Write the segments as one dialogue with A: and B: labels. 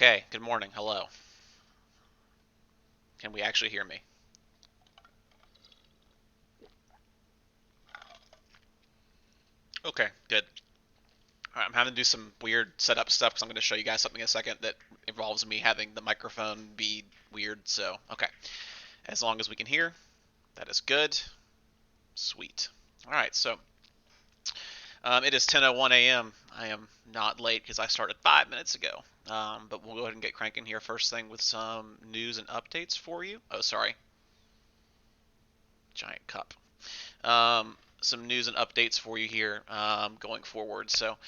A: Okay, good morning. Hello. Can we actually hear me? Okay, good. All right, I'm having to do some weird setup stuff because I'm going to show you guys something in a second that involves me having the microphone be weird. So, okay. As long as we can hear, that is good. Sweet. All right, so it is 10:01 a.m. I am not late because I started 5 minutes ago. But we'll go ahead and get cranking here first thing with some news and updates for you. Oh, sorry. Giant cup. Some news and updates for you here going forward. So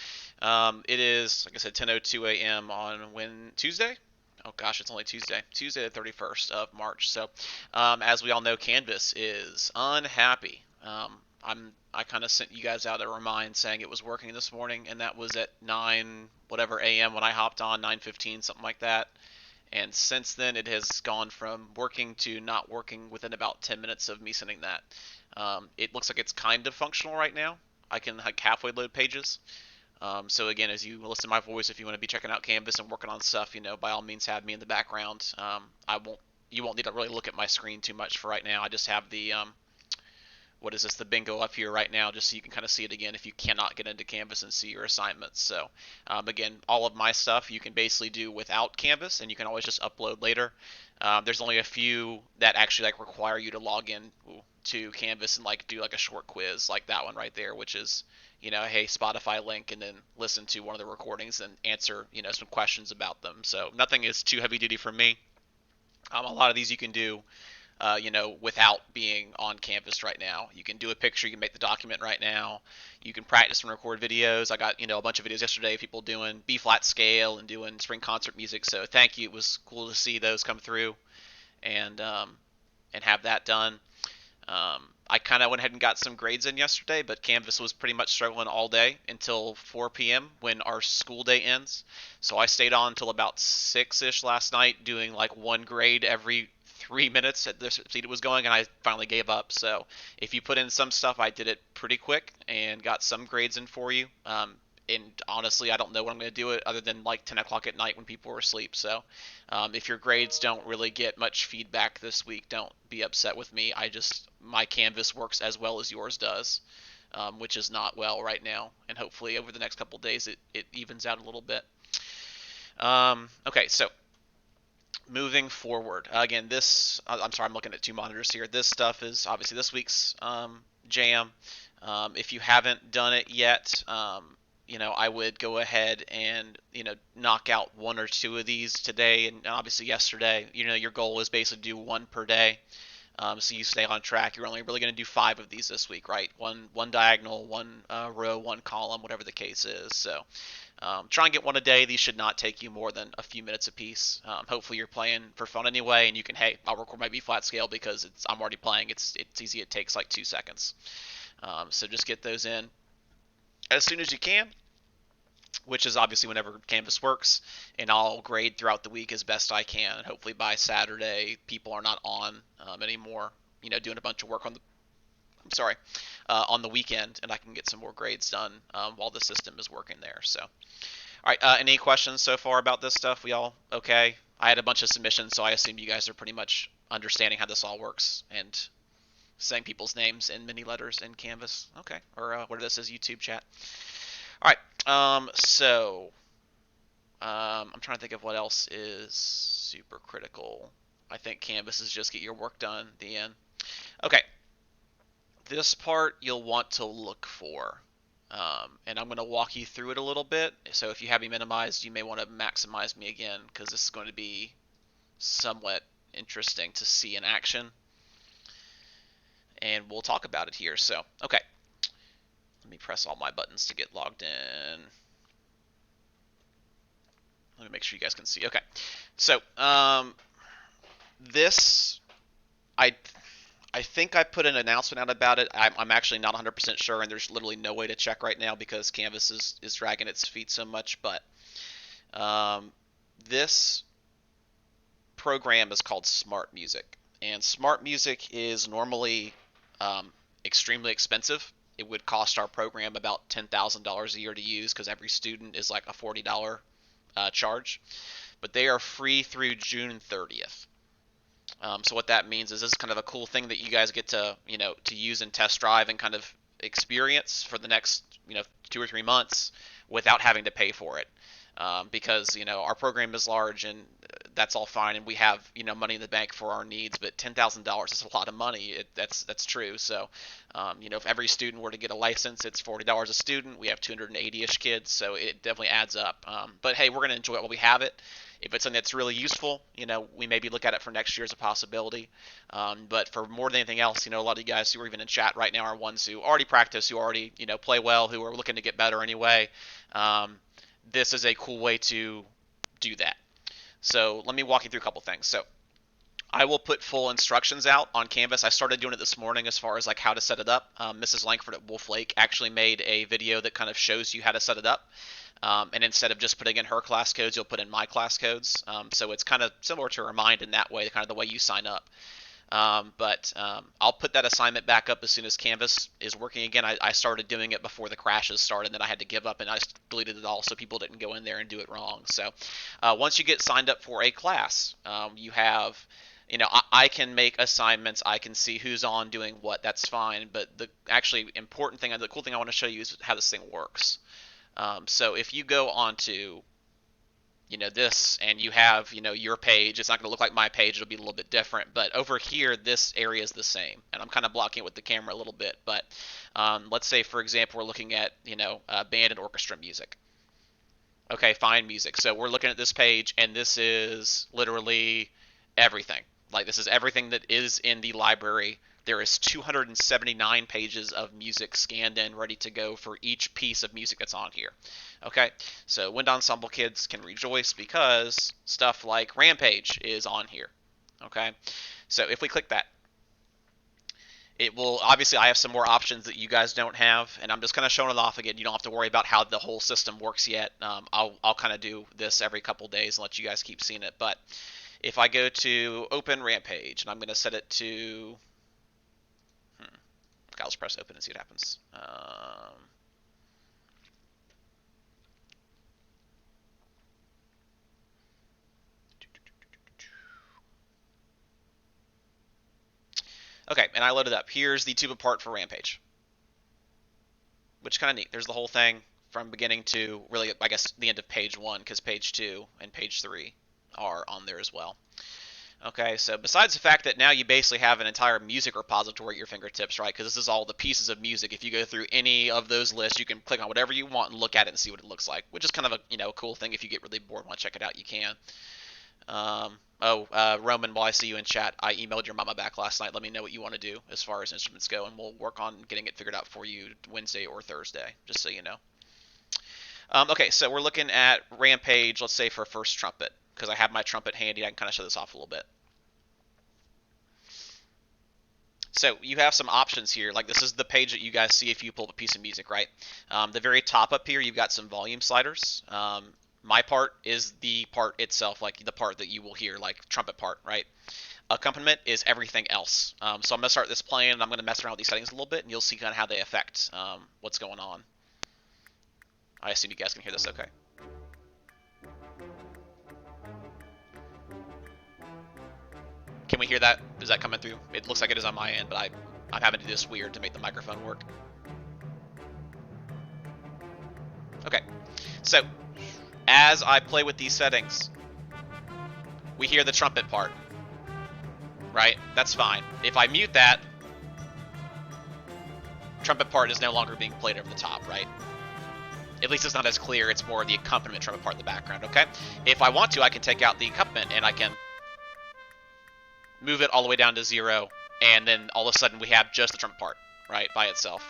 A: it is, like I said, 10:02 a.m. on Tuesday. Oh gosh, it's only Tuesday. Tuesday the 31st of March. So as we all know, Canvas is unhappy. I kind of sent you guys out a remind saying it was working this morning, and that was at 9 whatever a.m. when I hopped on, 9:15, something like that. And since then, it has gone from working to not working within about 10 minutes of me sending that. It looks like it's kind of functional right now. I can like halfway load pages. So again, as you listen to my voice, if you want to be checking out Canvas and working on stuff, by all means have me in the background. You won't need to really look at my screen too much for right now. I just have the what is this, the bingo up here right now, just so you can kind of see it again if you cannot get into Canvas and see your assignments. So again, all of my stuff you can basically do without Canvas, and you can always just upload later. There's only a few that actually like require you to log in to Canvas and like do like a short quiz, like that one right there, which is hey, Spotify link, and then listen to one of the recordings and answer some questions about them. So nothing is too heavy duty for me. A lot of these you can do without being on Canvas right now. You can do a picture, you can make the document right now. You can practice and record videos. I got, a bunch of videos yesterday of people doing B flat scale and doing spring concert music. So thank you. It was cool to see those come through and have that done. I kind of went ahead and got some grades in yesterday, but Canvas was pretty much struggling all day until 4 p.m. when our school day ends. So I stayed on until about 6-ish last night doing like one grade every 3 minutes at the speed it was going, and I finally gave up. So if you put in some stuff, I did it pretty quick and got some grades in for you. And honestly, I don't know when I'm going to do it other than like 10 o'clock at night when people are asleep. So if your grades don't really get much feedback this week, don't be upset with me. My Canvas works as well as yours does, which is not well right now. And hopefully over the next couple of days, it evens out a little bit. Okay, so moving forward, again, I'm sorry, I'm looking at two monitors here. This stuff is obviously this week's jam. If you haven't done it yet, I would go ahead and knock out one or two of these today, and obviously yesterday. Your goal is basically do one per day, so you stay on track. You're only really going to do 5 of these this week, right? One diagonal, one row, one column, whatever the case is. So try and get one a day. These should not take you more than a few minutes apiece. Hopefully you're playing for fun anyway, and you can, hey, I'll record my B flat scale because I'm already playing. It's easy. It takes like 2 seconds. So just get those in as soon as you can, which is obviously whenever Canvas works, and I'll grade throughout the week as best I can. And hopefully by Saturday, people are not on anymore, doing a bunch of work on the weekend, and I can get some more grades done while the system is working there. So, all right, any questions so far about this stuff? We all okay? I had a bunch of submissions, so I assume you guys are pretty much understanding how this all works and saying people's names in many letters in Canvas. Okay, or what this is YouTube chat. All right, I'm trying to think of what else is super critical. I think Canvas is just get your work done at the end. Okay, this part you'll want to look for. And I'm going to walk you through it a little bit. So if you have me minimized, you may want to maximize me again because this is going to be somewhat interesting to see in action. And we'll talk about it here. So, okay. Let me press all my buttons to get logged in. Let me make sure you guys can see. Okay. So, this, I I think I put an announcement out about it. I'm actually not 100% sure, and there's literally no way to check right now because Canvas is dragging its feet so much. But this program is called SmartMusic, and SmartMusic is normally extremely expensive. It would cost our program about $10,000 a year to use because every student is like a $40 charge. but they are free through June 30th. So what that means is this is kind of a cool thing that you guys get to, to use and test drive and kind of experience for the next, 2 or 3 months without having to pay for it. Because our program is large and that's all fine, and we have money in the bank for our needs. But $10,000 is a lot of money. That's true. So, if every student were to get a license, it's $40 a student. We have 280-ish kids, so it definitely adds up. But hey, we're gonna enjoy it while we have it. If it's something that's really useful, we maybe look at it for next year as a possibility. But for more than anything else, a lot of you guys who are even in chat right now are ones who already practice, who already play well, who are looking to get better anyway. This is a cool way to do that. So let me walk you through a couple things. So I will put full instructions out on Canvas. I started doing it this morning as far as like how to set it up. Mrs. Langford at Wolf Lake actually made a video that kind of shows you how to set it up. And instead of just putting in her class codes, you'll put in my class codes. So it's kind of similar to Remind in that way, kind of the way you sign up. But I'll put that assignment back up as soon as Canvas is working again. I started doing it before the crashes started, and then I had to give up, and I just deleted it all so people didn't go in there and do it wrong. So once you get signed up for a class, you have, I can make assignments. I can see who's on doing what. That's fine. But the actually important thing, the cool thing I want to show you is how this thing works. So if you go onto this, and you have, your page, it's not going to look like my page, it'll be a little bit different, but over here, this area is the same, and I'm kind of blocking it with the camera a little bit, but let's say, for example, we're looking at, band and orchestra music. Okay, fine, music. So we're looking at this page, and this is literally everything. Like, this is everything that is in the library. There is 279 pages of music scanned in, ready to go for each piece of music that's on here. Okay, so Wind Ensemble kids can rejoice because stuff like Rampage is on here. Okay, so if we click that, it will, obviously I have some more options that you guys don't have, and I'm just kind of showing it off again. You don't have to worry about how the whole system works yet. I'll kind of do this every couple days and let you guys keep seeing it. But if I go to open Rampage, and I'm going to set it to, I'll just press open and see what happens. Okay, and I loaded up. Here's the tuba part for Rampage, which is kind of neat. There's the whole thing from beginning to really, I guess, the end of page 1, because page 2 and page 3 are on there as well. Okay, so besides the fact that now you basically have an entire music repository at your fingertips, right? Because this is all the pieces of music. If you go through any of those lists, you can click on whatever you want and look at it and see what it looks like, which is kind of a cool thing. If you get really bored and want to check it out, you can. Roman, while I see you in chat, I emailed your mama back last night. Let me know what you want to do as far as instruments go, and we'll work on getting it figured out for you Wednesday or Thursday, just so you know. Okay, so we're looking at Rampage, let's say for first trumpet, because I have my trumpet handy. I can kind of show this off a little bit. So you have some options here. Like, this is the page that you guys see if you pull up a piece of music, right? The very top up here, you've got some volume sliders. My part is the part itself, like the part that you will hear, like trumpet part, right? Accompaniment is everything else. So I'm going to start this playing, and I'm going to mess around with these settings a little bit, and you'll see kind of how they affect what's going on. I assume you guys can hear this okay. Can we hear that? Is that coming through? It looks like it is on my end, but I'm having to do this weird to make the microphone work. Okay, so as I play with these settings, we hear the trumpet part, right? That's fine. If I mute that, trumpet part is no longer being played over the top, right? At least it's not as clear. It's more the accompaniment trumpet part in the background, okay? If I want to, I can take out the accompaniment, and I can move it all the way down to 0, and then all of a sudden we have just the trumpet part, right, by itself.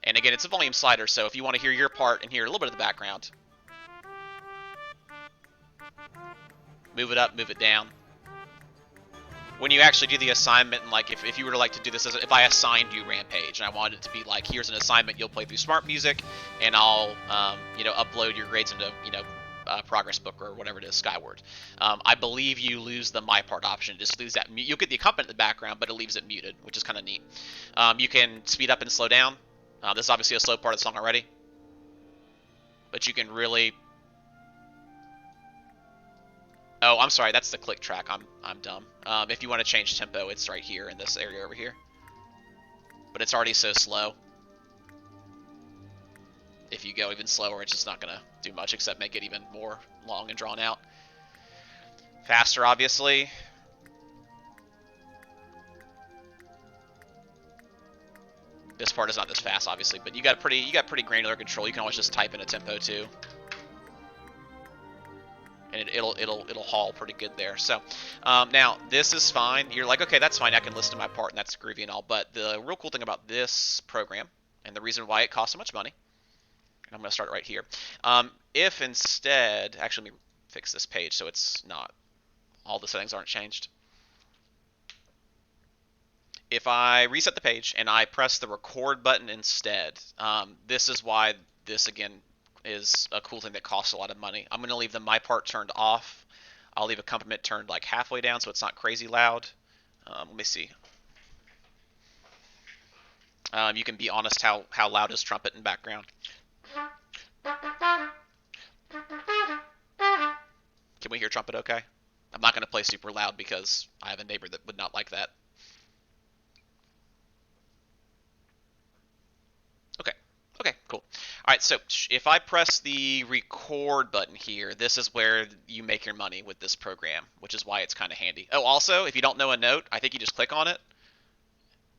A: And again, it's a volume slider, so if you want to hear your part and hear a little bit of the background, move it up, move it down. When you actually do the assignment, and like if you were to like to do this, as if I assigned you Rampage, and I wanted it to be like, here's an assignment, you'll play through SmartMusic, and I'll upload your grades into progress book or whatever it is, Skyward. I believe you lose the my part option. Just lose that. You'll get the accompaniment in the background, but it leaves it muted, which is kind of neat. You can speed up and slow down. This is obviously a slow part of the song already, but you can really. Oh, I'm sorry, that's the click track. I'm dumb. If you want to change tempo, it's right here in this area over here. But it's already so slow. If you go even slower, it's just not gonna do much except make it even more long and drawn out. Faster, obviously. This part is not this fast, obviously, but you got pretty granular control. You can always just type in a tempo too, and it'll haul pretty good there. So now this is fine. You're like, okay, that's fine. I can listen to my part, and that's groovy and all. But the real cool thing about this program, and the reason why it costs so much money, and I'm going to start right here. If instead, actually, let me fix this page so it's not all the settings aren't changed. If I reset the page and I press the record button instead, this is why this, again, is a cool thing that costs a lot of money. I'm going to leave the my part turned off. I'll leave accompaniment turned like halfway down so it's not crazy loud. Let me see. You can be honest how loud is trumpet in background. Can we hear trumpet okay? I'm not going to play super loud because I have a neighbor that would not like that. Okay, cool. All right, so if I press the record button here, this is where you make your money with this program, which is why it's kind of handy. Oh, also, if you don't know a note, I think you just click on it.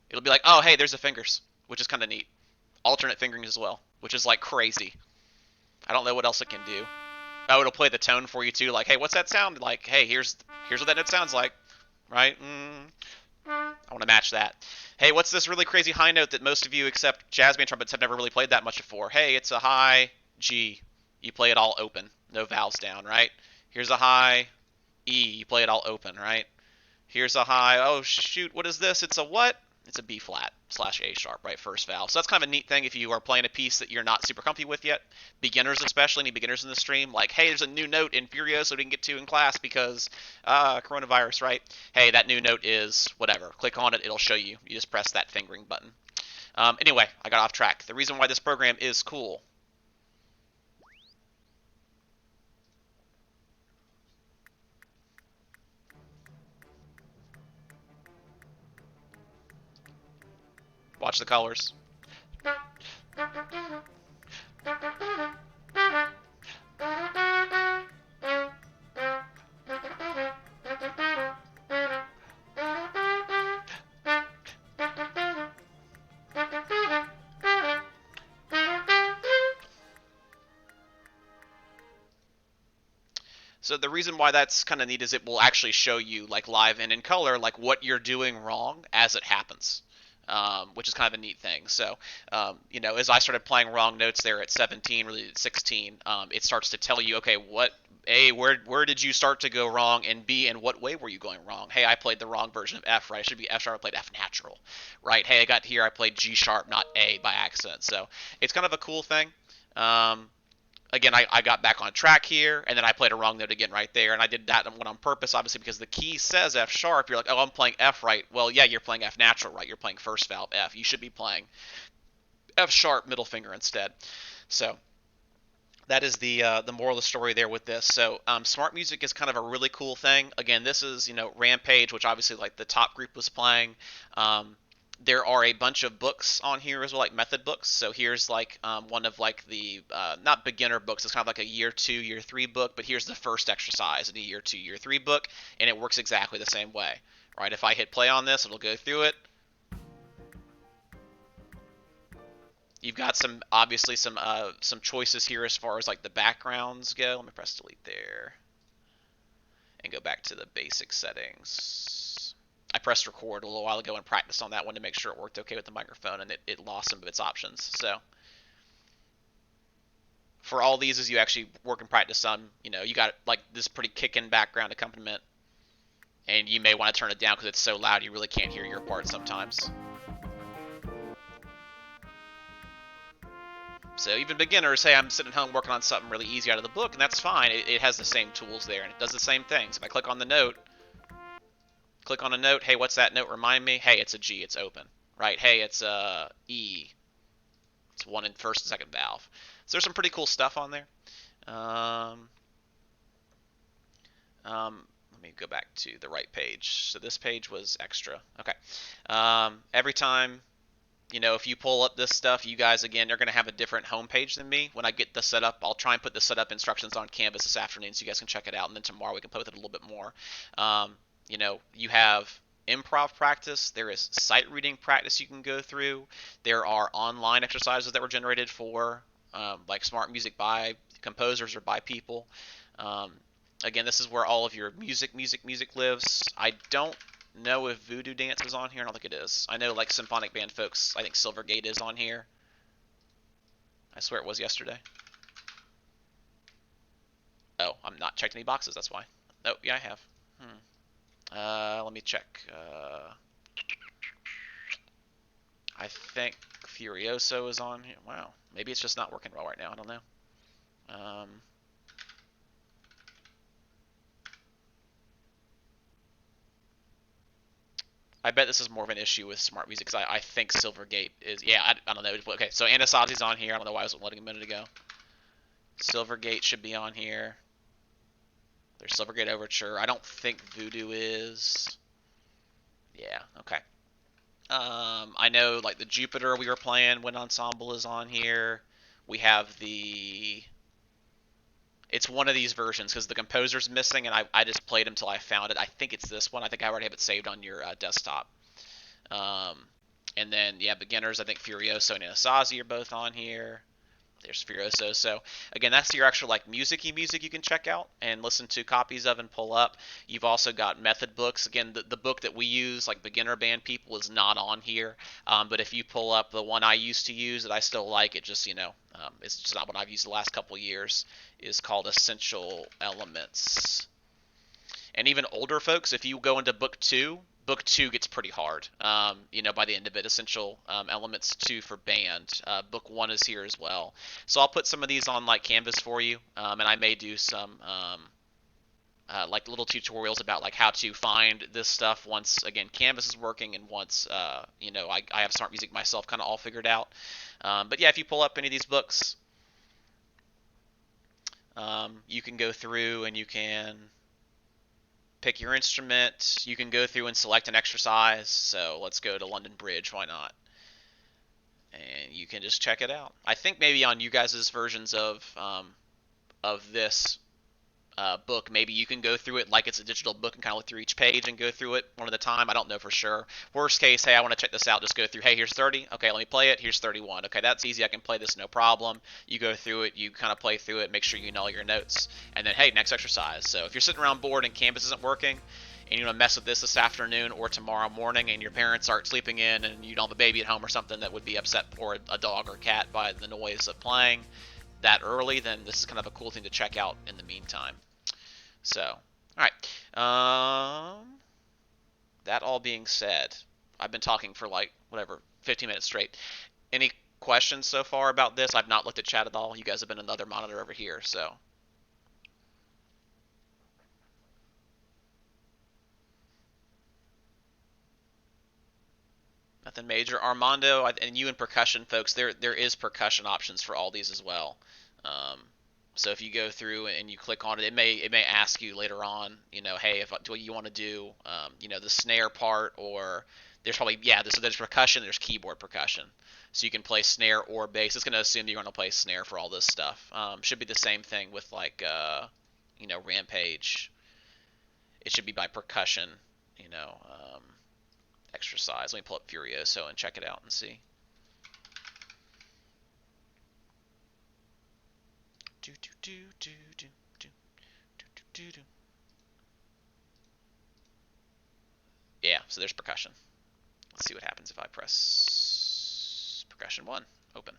A: It'll be like, oh, hey, there's the fingers, which is kind of neat. Alternate fingering as well, which is like crazy. I don't know what else it can do. Oh, it'll play the tone for you too, like, hey, what's that sound? Like, hey, here's what that note sounds like, right? I want to match that. Hey, what's this really crazy high note that most of you except jazz band trumpets have never really played that much before? Hey, it's a high G. You play it all open, no vowels down, right? Here's a high E. You play it all open, right? Here's a high, oh shoot, what is this? It's a what? It's a B flat / A sharp, right? First vowel. So that's kind of a neat thing if you are playing a piece that you're not super comfy with yet. Beginners especially, any beginners in the stream, like, hey, there's a new note in Furioso we can get to in class because coronavirus, right? Hey, that new note is whatever. Click on it, it'll show you. You just press that fingering button. Anyway, I got off track. The reason why this program is cool. Watch the colors. So the reason why that's kind of neat is it will actually show you, like, live and in color, like, what you're doing wrong as it happens, which is kind of a neat thing. So, as I started playing wrong notes there at 17, really at 16, it starts to tell you, okay, where did you start to go wrong, and B, in what way were you going wrong? Hey, I played the wrong version of F, right? I should be F sharp, I played F natural, right? Hey, I got here, I played G sharp, not A by accident. So it's kind of a cool thing. Again, I got back on track here, and then I played a wrong note again right there, and I did that one on purpose, obviously, because the key says F sharp. You're like, oh, I'm playing F right. Well, yeah, you're playing F natural, right? You're playing first valve F. You should be playing F sharp middle finger instead. So that is the moral of the story there with this. So SmartMusic is kind of a really cool thing. Again, this is Rampage, which obviously like the top group was playing. There are a bunch of books on here as well, like method books. So here's like one of like the not beginner books. It's kind of like a year 2, year 3 book. But here's the first exercise in a year 2, year 3 book, and it works exactly the same way, right? If I hit play on this, it'll go through it. You've got obviously some choices here as far as like the backgrounds go. Let me press delete there and go back to the basic settings. I pressed record a little while ago and practiced on that one to make sure it worked okay with the microphone, and it lost some of its options. So for all these, as you actually work and practice some, you got like this pretty kicking background accompaniment, and you may want to turn it down because it's so loud you really can't hear your part sometimes. So even beginners, hey, I'm sitting at home working on something really easy out of the book, and that's fine. It has the same tools there, and it does the same things. If I click on the note, click on a note, hey, what's that note remind me? Hey, it's a G, it's open, right? Hey, it's a E, it's one in first and second valve. So there's some pretty cool stuff on there. Let me go back to the right page. So this page was extra. Okay. Every time, if you pull up this stuff, you guys, again, are going to have a different home page than me. When I get the setup, I'll try and put the setup instructions on Canvas this afternoon so you guys can check it out. And then tomorrow we can play with it a little bit more. You have improv practice. There is sight reading practice you can go through. There are online exercises that were generated for like SmartMusic by composers or by people. Um, Again, this is where all of your music lives. I don't know if Voodoo Dance is on here. I don't think it is. I know like symphonic band folks. I think Silvergate is on here. I swear it was yesterday. Oh, I'm not checked any boxes. That's why. Oh, yeah, I have. Let me check. I think Furioso is on here. Wow, maybe it's just not working well right now. I don't know. I bet this is more of an issue with SmartMusic because I think Silvergate is. Yeah, I don't know. Okay, so Anasazi's on here. I don't know why I wasn't letting him a minute ago. Silvergate should be on here. There's Silvergate Overture. I don't think Voodoo is. Yeah, okay. I know like the Jupiter we were playing, Wind Ensemble is on here. We have the. It's one of these versions because the composer's missing, and I just played until I found it. I think it's this one. I think I already have it saved on your desktop. Um, and then, yeah, beginners, I think Furioso and Anasazi are both on here. There's Furioso. So, again, that's your actual, like, music-y music you can check out and listen to copies of and pull up. You've also got method books. Again, the book that we use, like Beginner Band People, is not on here. But if you pull up the one I used to use that I still like, it just, it's just not what I've used the last couple years, is called Essential Elements. And even older folks, if you go into book two gets pretty hard. By the end of it, essential elements 2 for band. Book 1 is here as well. So I'll put some of these on like Canvas for you, and I may do some like little tutorials about like how to find this stuff once again Canvas is working and once I have SmartMusic myself kind of all figured out. But yeah, if you pull up any of these books, you can go through and you can pick your instrument. You can go through and select an exercise. So let's go to London Bridge. Why not? And you can just check it out. I think maybe on you guys' versions of this book, maybe you can go through it like it's a digital book and kind of look through each page and go through it one at a time. I don't know for sure. Worst case, hey, I want to check this out. Just go through, hey, here's 30. Okay, let me play it. Here's 31. Okay, that's easy. I can play this no problem. You go through it. You kind of play through it. Make sure you know all your notes. And then, hey, next exercise. So if you're sitting around bored and Canvas isn't working, and you want to mess with this afternoon or tomorrow morning, and your parents aren't sleeping in, and you don't have a baby at home or something that would be upset, or a dog or cat by the noise of playing that early, then this is kind of a cool thing to check out in the meantime. So, all right. That all being said, I've been talking for like, 15 minutes straight. Any questions so far about this? I've not looked at chat at all. You guys have been on the other monitor over here, so. Nothing major. Armando, and you and percussion folks, there is percussion options for all these as well. So if you go through and you click on it, it may ask you later on, hey, do you want to do, the snare part, or there's probably there's percussion, there's keyboard percussion, so you can play snare or bass. It's going to assume you're going to play snare for all this stuff. Should be the same thing with like Rampage. It should be by percussion, exercise. Let me pull up Furioso and check it out and see. Yeah, so there's percussion. Let's see what happens if I press percussion 1, open.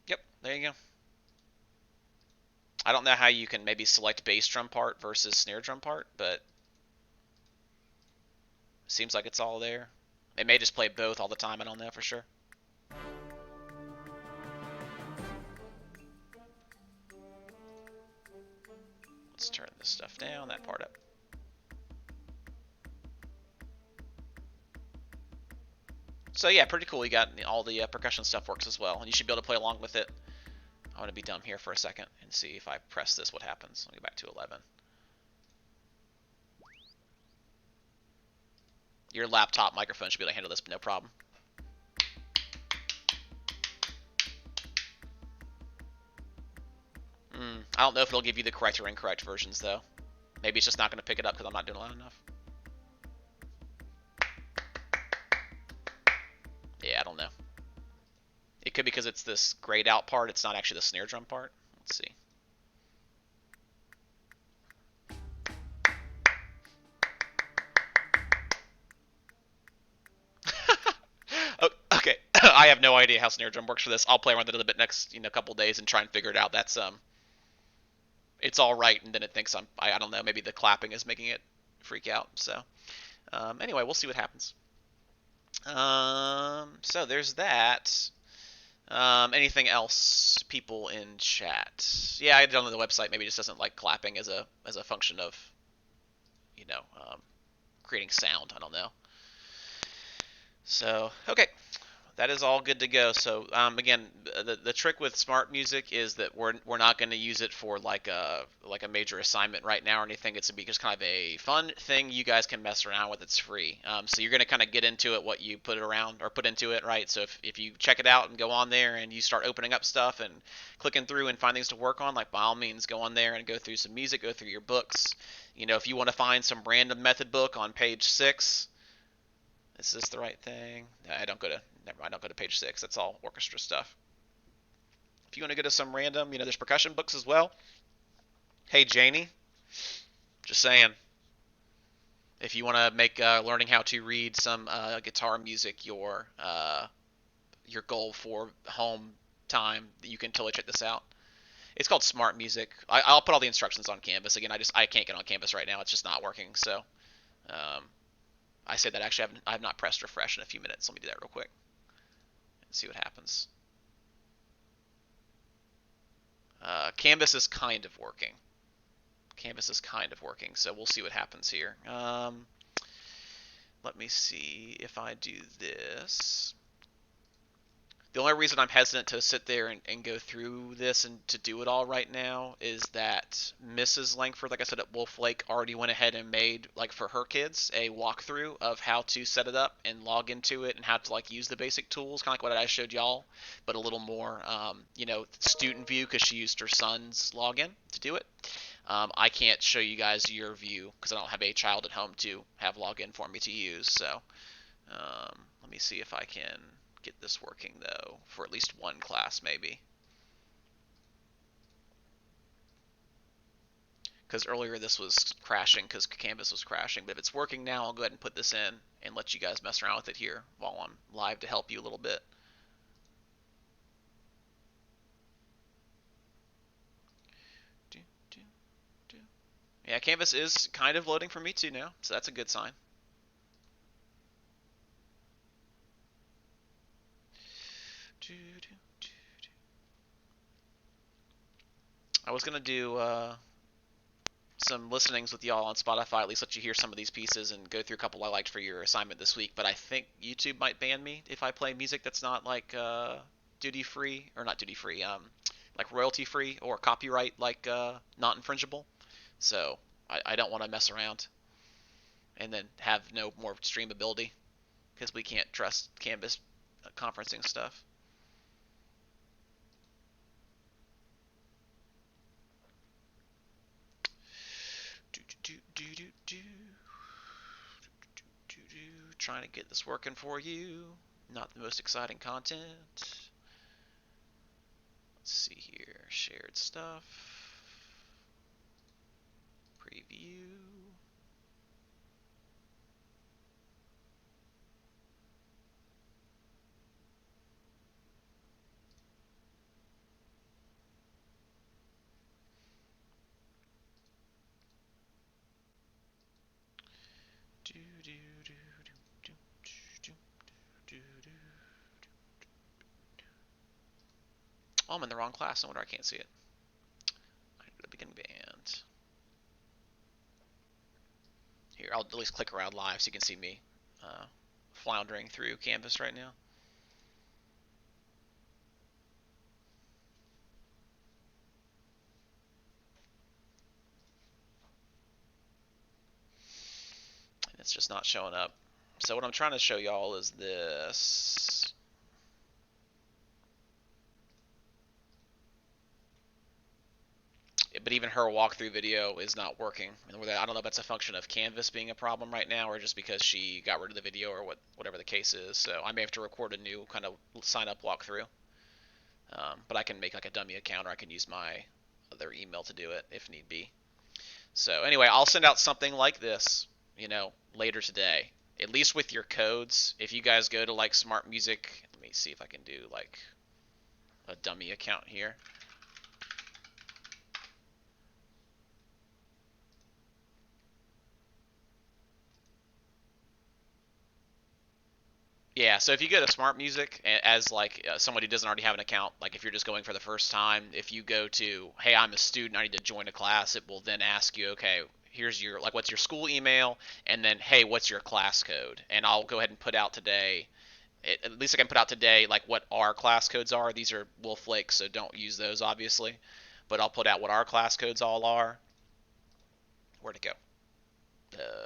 A: Yep, there you go. I don't know how you can maybe select bass drum part versus snare drum part, but seems like it's all there. It may just play both all the time. I don't know for sure. Let's turn this stuff down, that part up. So yeah, pretty cool. You got all the percussion stuff works as well, and you should be able to play along with it. I want to be dumb here for a second and see if I press this, what happens. I'll go back to 11. Your laptop microphone should be able to handle this, no problem. I don't know if it'll give you the correct or incorrect versions, though. Maybe it's just not going to pick it up because I'm not doing loud enough. Yeah, I don't know. It could be because it's this grayed out part. It's not actually the snare drum part. Let's see. Oh, okay. I have no idea how snare drum works for this. I'll play around with it a bit next, couple days and try and figure it out. That's it's all right, and then it thinks I don't know. Maybe the clapping is making it freak out. So anyway, we'll see what happens. So there's that. Anything else, people in chat? Yeah, I downloaded the website. Maybe it just doesn't like clapping as a function of, creating sound. I don't know. So okay, that is all good to go. So again, the trick with SmartMusic is that we're not going to use it for like a major assignment right now or anything. It's just kind of a fun thing you guys can mess around with. It's free. So you're going to kind of get into it what you put it around or put into it, right? So if you check it out and go on there and you start opening up stuff and clicking through and find things to work on, like by all means go on there and go through some music, go through your books. If you want to find some random method book on page 6. Is this the right thing? I don't go to page 6. That's all orchestra stuff. If you want to go to some random, there's percussion books as well. Hey, Janie. Just saying. If you want to make learning how to read some guitar music your goal for home time, you can totally check this out. It's called SmartMusic. I'll put all the instructions on Canvas. Again, I can't get on Canvas right now. It's just not working. So I say that actually I have not pressed refresh in a few minutes. Let me do that real quick and see what happens. Canvas is kind of working. So we'll see what happens here. Let me see if I do this. The only reason I'm hesitant to sit there and go through this and to do it all right now is that Mrs. Langford, like I said at Wolf Lake, already went ahead and made, like for her kids, a walkthrough of how to set it up and log into it and how to like use the basic tools, kind of like what I showed y'all, but a little more, student view because she used her son's login to do it. I can't show you guys your view because I don't have a child at home to have login for me to use. So let me see if I can get this working though for at least one class maybe, because earlier this was crashing because Canvas was crashing, but if it's working now I'll go ahead and put this in and let you guys mess around with it here while I'm live to help you a little bit. Yeah, Canvas is kind of loading for me too now, so that's a good sign. I was gonna do some listenings with y'all on Spotify, at least let you hear some of these pieces and go through a couple I liked for your assignment this week, but I think YouTube might ban me if I play music that's not like duty free, or not duty free, like royalty free or copyright like not infringible. So I don't want to mess around and then have no more streamability because we can't trust Canvas conferencing stuff. Trying to get this working for you. Not the most exciting content. Let's see here. Shared stuff. Preview. Oh, I'm in the wrong class. No wonder I can't see it. I go to beginning band. Here, I'll at least click around live so you can see me floundering through Canvas right now. It's just not showing up. So what I'm trying to show y'all is this. But even her walkthrough video is not working. I don't know if that's a function of Canvas being a problem right now, or just because she got rid of the video, or whatever the case is. So I may have to record a new kind of sign up walkthrough. But I can make like a dummy account, or I can use my other email to do it if need be. So anyway, I'll send out something like this, later today. At least with your codes. If you guys go to like SmartMusic, let me see if I can do like a dummy account here. Yeah, so if you go to SmartMusic as like somebody who doesn't already have an account, like if you're just going for the first time, if you go to, hey, I'm a student, I need to join a class, it will then ask you, okay, here's your, like, what's your school email, and then, hey, what's your class code? And I'll go ahead and put out today, at least I can put out today, like, what our class codes are. These are wolf flakes, so don't use those, obviously. But I'll put out what our class codes all are. Where'd it go?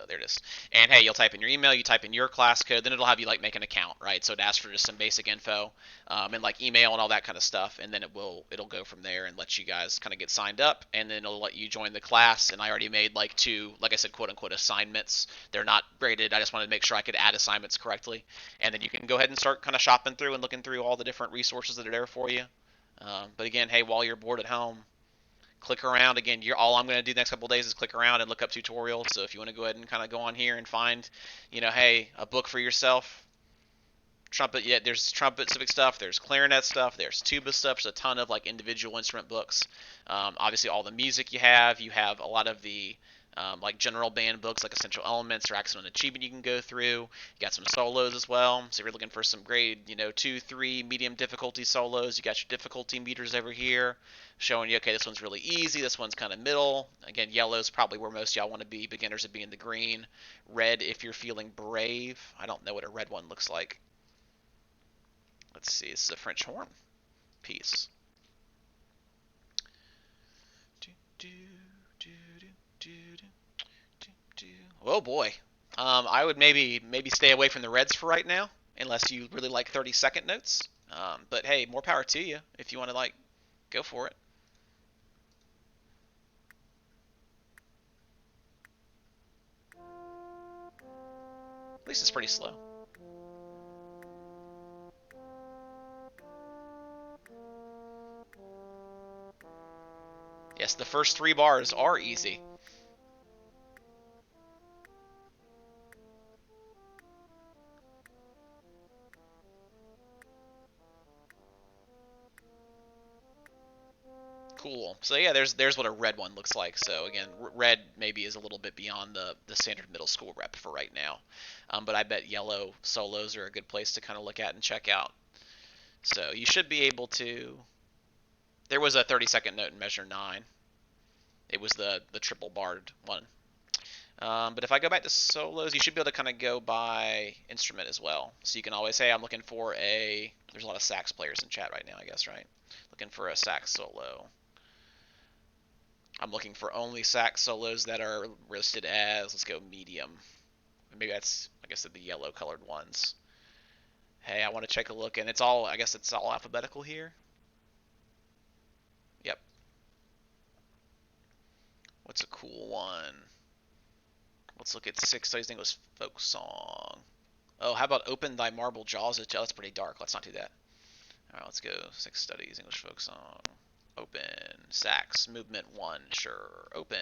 A: There it is. And hey, you'll type in your email, you type in your class code, then it'll have you like make an account, right? So it asks for just some basic info, and like email and all that kind of stuff, and then it'll go from there and let you guys kind of get signed up, and then it'll let you join the class. And I already made like two, like I said, quote unquote assignments. They're not graded. I just wanted to make sure I could add assignments correctly, and then you can go ahead and start kind of shopping through and looking through all the different resources that are there for you. But again, hey, while you're bored at home, click around. Again, all I'm going to do the next couple of days is click around and look up tutorials. So if you want to go ahead and kind of go on here and find, hey, a book for yourself. Trumpet, yeah, there's trumpet specific stuff, there's clarinet stuff, there's tuba stuff, there's a ton of like individual instrument books. Obviously all the music you have a lot of the like general band books like Essential Elements or Excellent Achievement you can go through. You got some solos as well, so if you're looking for some grade 2, 3 medium difficulty solos, you got your difficulty meters over here showing you, okay, this one's really easy, this one's kind of middle. Again, yellow is probably where most y'all want to be. Beginners would be in the green. Red if you're feeling brave. I don't know what a red one looks like. Let's see, this is a French horn piece. Oh boy. I would maybe stay away from the reds for right now, unless you really like 30-second notes. But hey, more power to you if you want to like go for it. At least it's pretty slow. Yes, the first 3 bars are easy. Cool. So yeah, there's what a red one looks like. So again, red maybe is a little bit beyond the standard middle school rep for right now. But I bet yellow solos are a good place to kind of look at and check out. So you should be able to. There was a 30-second note in measure 9. It was the triple barred one. But if I go back to solos, you should be able to kind of go by instrument as well. So you can always say, I'm looking for a. There's a lot of sax players in chat right now, I guess, right? Looking for a sax solo. I'm looking for only sax solos that are listed as, let's go medium. Maybe that's, like I said, the yellow colored ones. Hey, I want to take a look, and I guess it's all alphabetical here. Yep. What's a cool one? Let's look at 6 Studies English Folk Song. Oh, how about Open Thy Marble Jaws? That's pretty dark. Let's not do that. All right, let's go 6 Studies English Folk Song. Open. Sax. Movement 1. Sure. Open.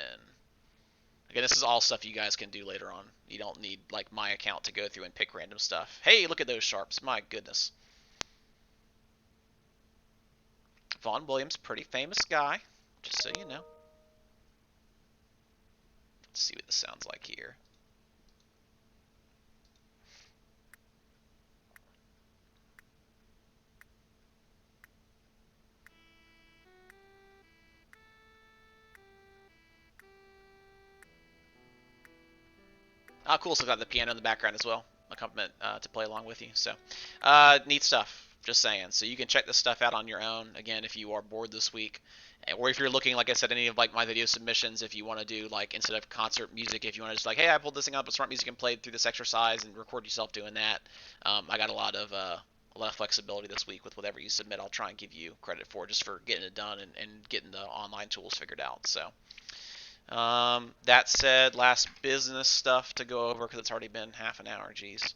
A: Again, this is all stuff you guys can do later on. You don't need, like, my account to go through and pick random stuff. Hey, look at those sharps. My goodness. Vaughn Williams, pretty famous guy. Just so you know. Let's see what this sounds like here. Ah, cool. So I've got the piano in the background as well. Accompaniment to play along with you. So, neat stuff. Just saying. So you can check this stuff out on your own. Again, if you are bored this week, or if you're looking, like I said, any of like my video submissions, if you want to do like instead of concert music, if you want to just like, hey, I pulled this thing up with SmartMusic and played through this exercise and record yourself doing that. I got a lot of flexibility this week with whatever you submit. I'll try and give you credit for just for getting it done and getting the online tools figured out. So that said, last business stuff to go over because it's already been half an hour. Geez.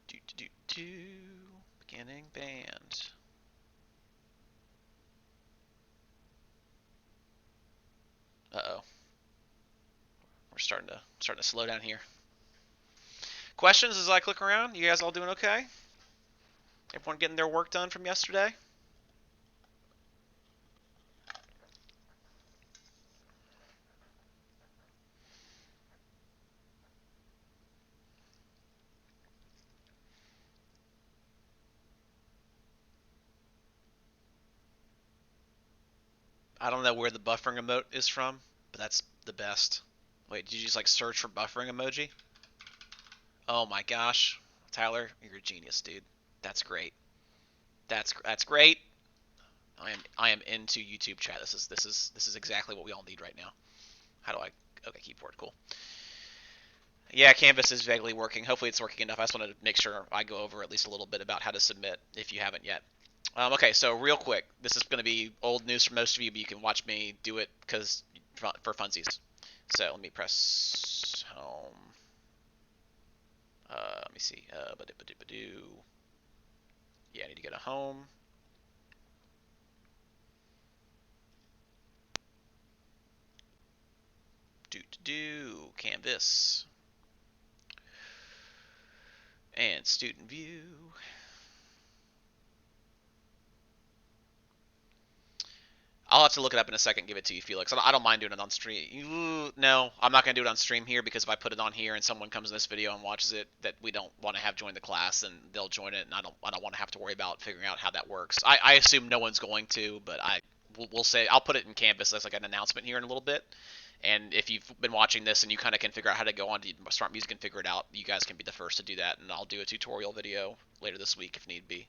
A: Do do do. Beginning band. Uh-oh. We're starting to slow down here. Questions as I click around? You guys all doing okay? Everyone getting their work done from yesterday? I don't know where the buffering emote is from, but that's the best. Wait, did you just like search for buffering emoji? Oh my gosh. Tyler, you're a genius, dude. That's great. That's great. I am into YouTube chat. This is exactly what we all need right now. How do I? Okay, keyboard, cool. Yeah, Canvas is vaguely working. Hopefully it's working enough. I just wanted to make sure I go over at least a little bit about how to submit if you haven't yet. Okay, so real quick, this is going to be old news for most of you, but you can watch me do it because for funsies. So let me press home. Let me see. Yeah, I need to go to home. Canvas. And student view. I'll have to look it up in a second, give it to you, Felix. I don't mind doing it on stream. No, I'm not going to do it on stream here because if I put it on here and someone comes in this video and watches it that we don't want to have join the class, and they'll join it, and I don't want to have to worry about figuring out how that works. I assume no one's going to, but we'll say I'll put it in Canvas as like an announcement here in a little bit. And if you've been watching this and you kind of can figure out how to go on to SmartMusic and figure it out, you guys can be the first to do that, and I'll do a tutorial video later this week if need be.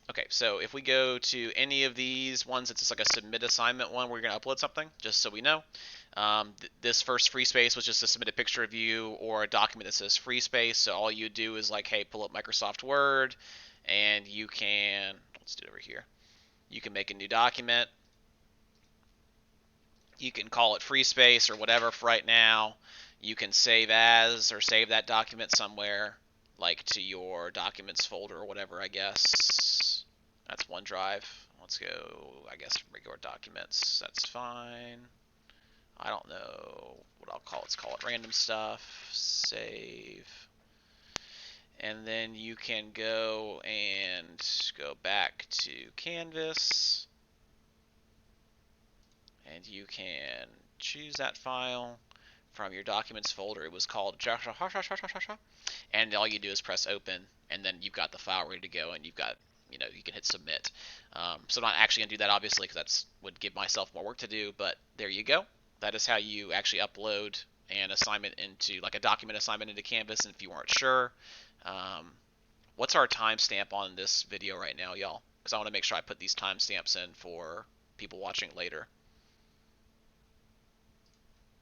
A: Okay, so if we go to any of these ones, it's just like a submit assignment one, we're going to upload something, just so we know. This first free space was just to submit a picture of you or a document that says free space. So all you do is like, hey, pull up Microsoft Word, and you can, let's do it over here. You can make a new document. You can call it free space or whatever for right now. You can save as or save that document somewhere, like to your documents folder or whatever, I guess. That's OneDrive. Let's go, I guess, regular documents. That's fine. I don't know what I'll call it. Let's call it random stuff. Save. And then you can go and go back to Canvas. And you can choose that file from your documents folder. It was called and all you do is press open, and then you've got the file ready to go, and you've got, you can hit submit. So I'm not actually going to do that, obviously, because that would give myself more work to do, but there you go. That is how you actually upload an assignment into, like a document assignment into Canvas, and if you weren't sure, what's our timestamp on this video right now, y'all? Because I want to make sure I put these timestamps in for people watching later.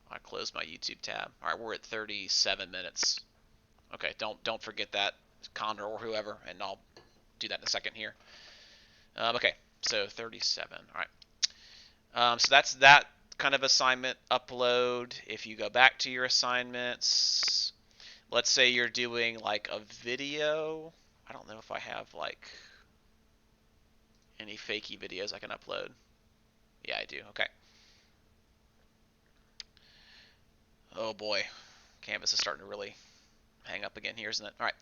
A: I closed my YouTube tab. All right, we're at 37 minutes. Okay, don't forget that, Condor or whoever, and I'll do that in a second here. Okay, so 37. All right. So that's that kind of assignment upload. If you go back to your assignments, let's say you're doing like a video. I don't know if I have like any fakey videos I can upload. Yeah, I do. Okay. Oh boy, Canvas is starting to really hang up again here, isn't it? All right,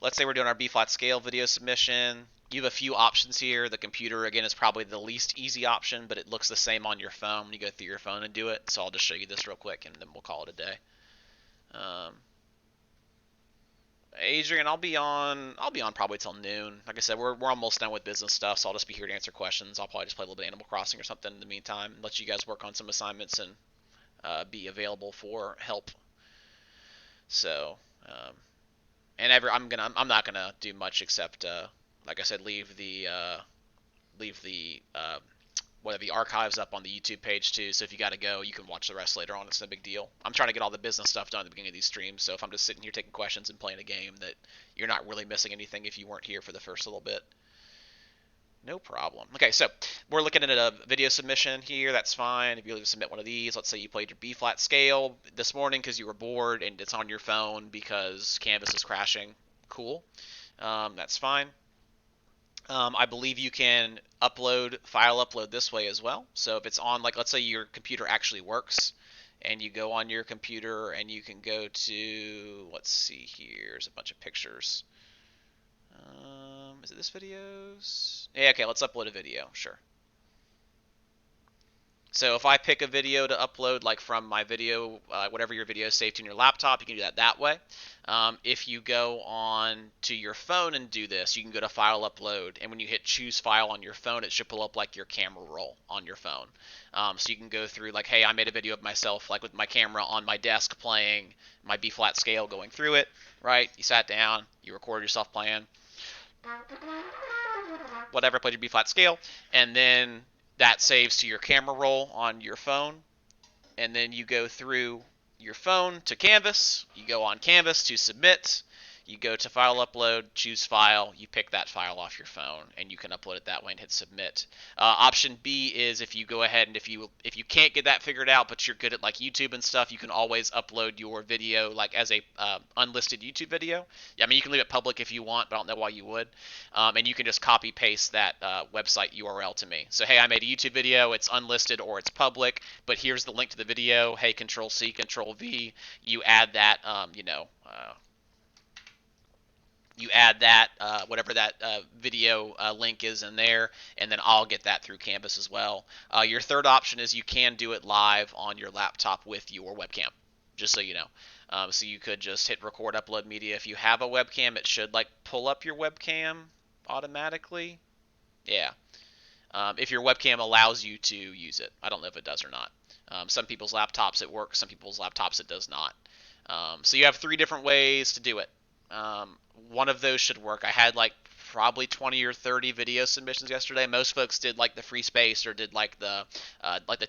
A: let's say we're doing our B-flat scale video submission. You have a few options here. The computer, again, is probably the least easy option, but it looks the same on your phone when you go through your phone and do it. So I'll just show you this real quick, and then we'll call it a day. Adrian, I'll be on probably till noon. Like I said, we're almost done with business stuff, so I'll just be here to answer questions. I'll probably just play a little bit of Animal Crossing or something in the meantime, let you guys work on some assignments and be available for help. So, um, and I'm not gonna do much except, like I said, leave the whatever the archives up on the YouTube page too. So if you got to go, you can watch the rest later on. It's no big deal. I'm trying to get all the business stuff done at the beginning of these streams. So if I'm just sitting here taking questions and playing a game, that you're not really missing anything if you weren't here for the first little bit. No problem. Okay, so we're looking at a video submission here. That's fine. If you submit one of these, let's say you played your B flat scale this morning because you were bored and it's on your phone because Canvas is crashing. Cool. That's fine. I believe you can file upload this way as well. So if it's on, like, let's say your computer actually works, and you go on your computer and you can go to, let's see here, there's a bunch of pictures. Is it this videos? Yeah, okay, let's upload a video, sure. So if I pick a video to upload, like from my video, whatever your video is saved in your laptop, you can do that way. If you go on to your phone and do this, you can go to File Upload, and when you hit Choose File on your phone, it should pull up like your camera roll on your phone. So you can go through like, hey, I made a video of myself, like with my camera on my desk playing my B flat scale, going through it, right? You sat down, you recorded yourself playing, whatever, played your B flat scale, and then that saves to your camera roll on your phone, and then you go through your phone to Canvas, you go on Canvas to submit, you go to File Upload, choose File, you pick that file off your phone, and you can upload it that way and hit Submit. Option B is if you go ahead and if you can't get that figured out, but you're good at like YouTube and stuff, you can always upload your video like as a unlisted YouTube video. Yeah, I mean, you can leave it public if you want, but I don't know why you would. And you can just copy paste that website URL to me. So hey, I made a YouTube video, it's unlisted or it's public, but here's the link to the video. Hey, Control C, Control V, you add that, whatever that video link is in there, and then I'll get that through Canvas as well. Your third option is you can do it live on your laptop with your webcam, just so you know. So you could just hit record upload media. If you have a webcam, it should like pull up your webcam automatically. Yeah. If your webcam allows you to use it. I don't know if it does or not. Some people's laptops it works, some people's laptops it does not. So you have 3 different ways to do it. One of those should work. I had like probably 20 or 30 video submissions yesterday. Most folks did like the free space or did like the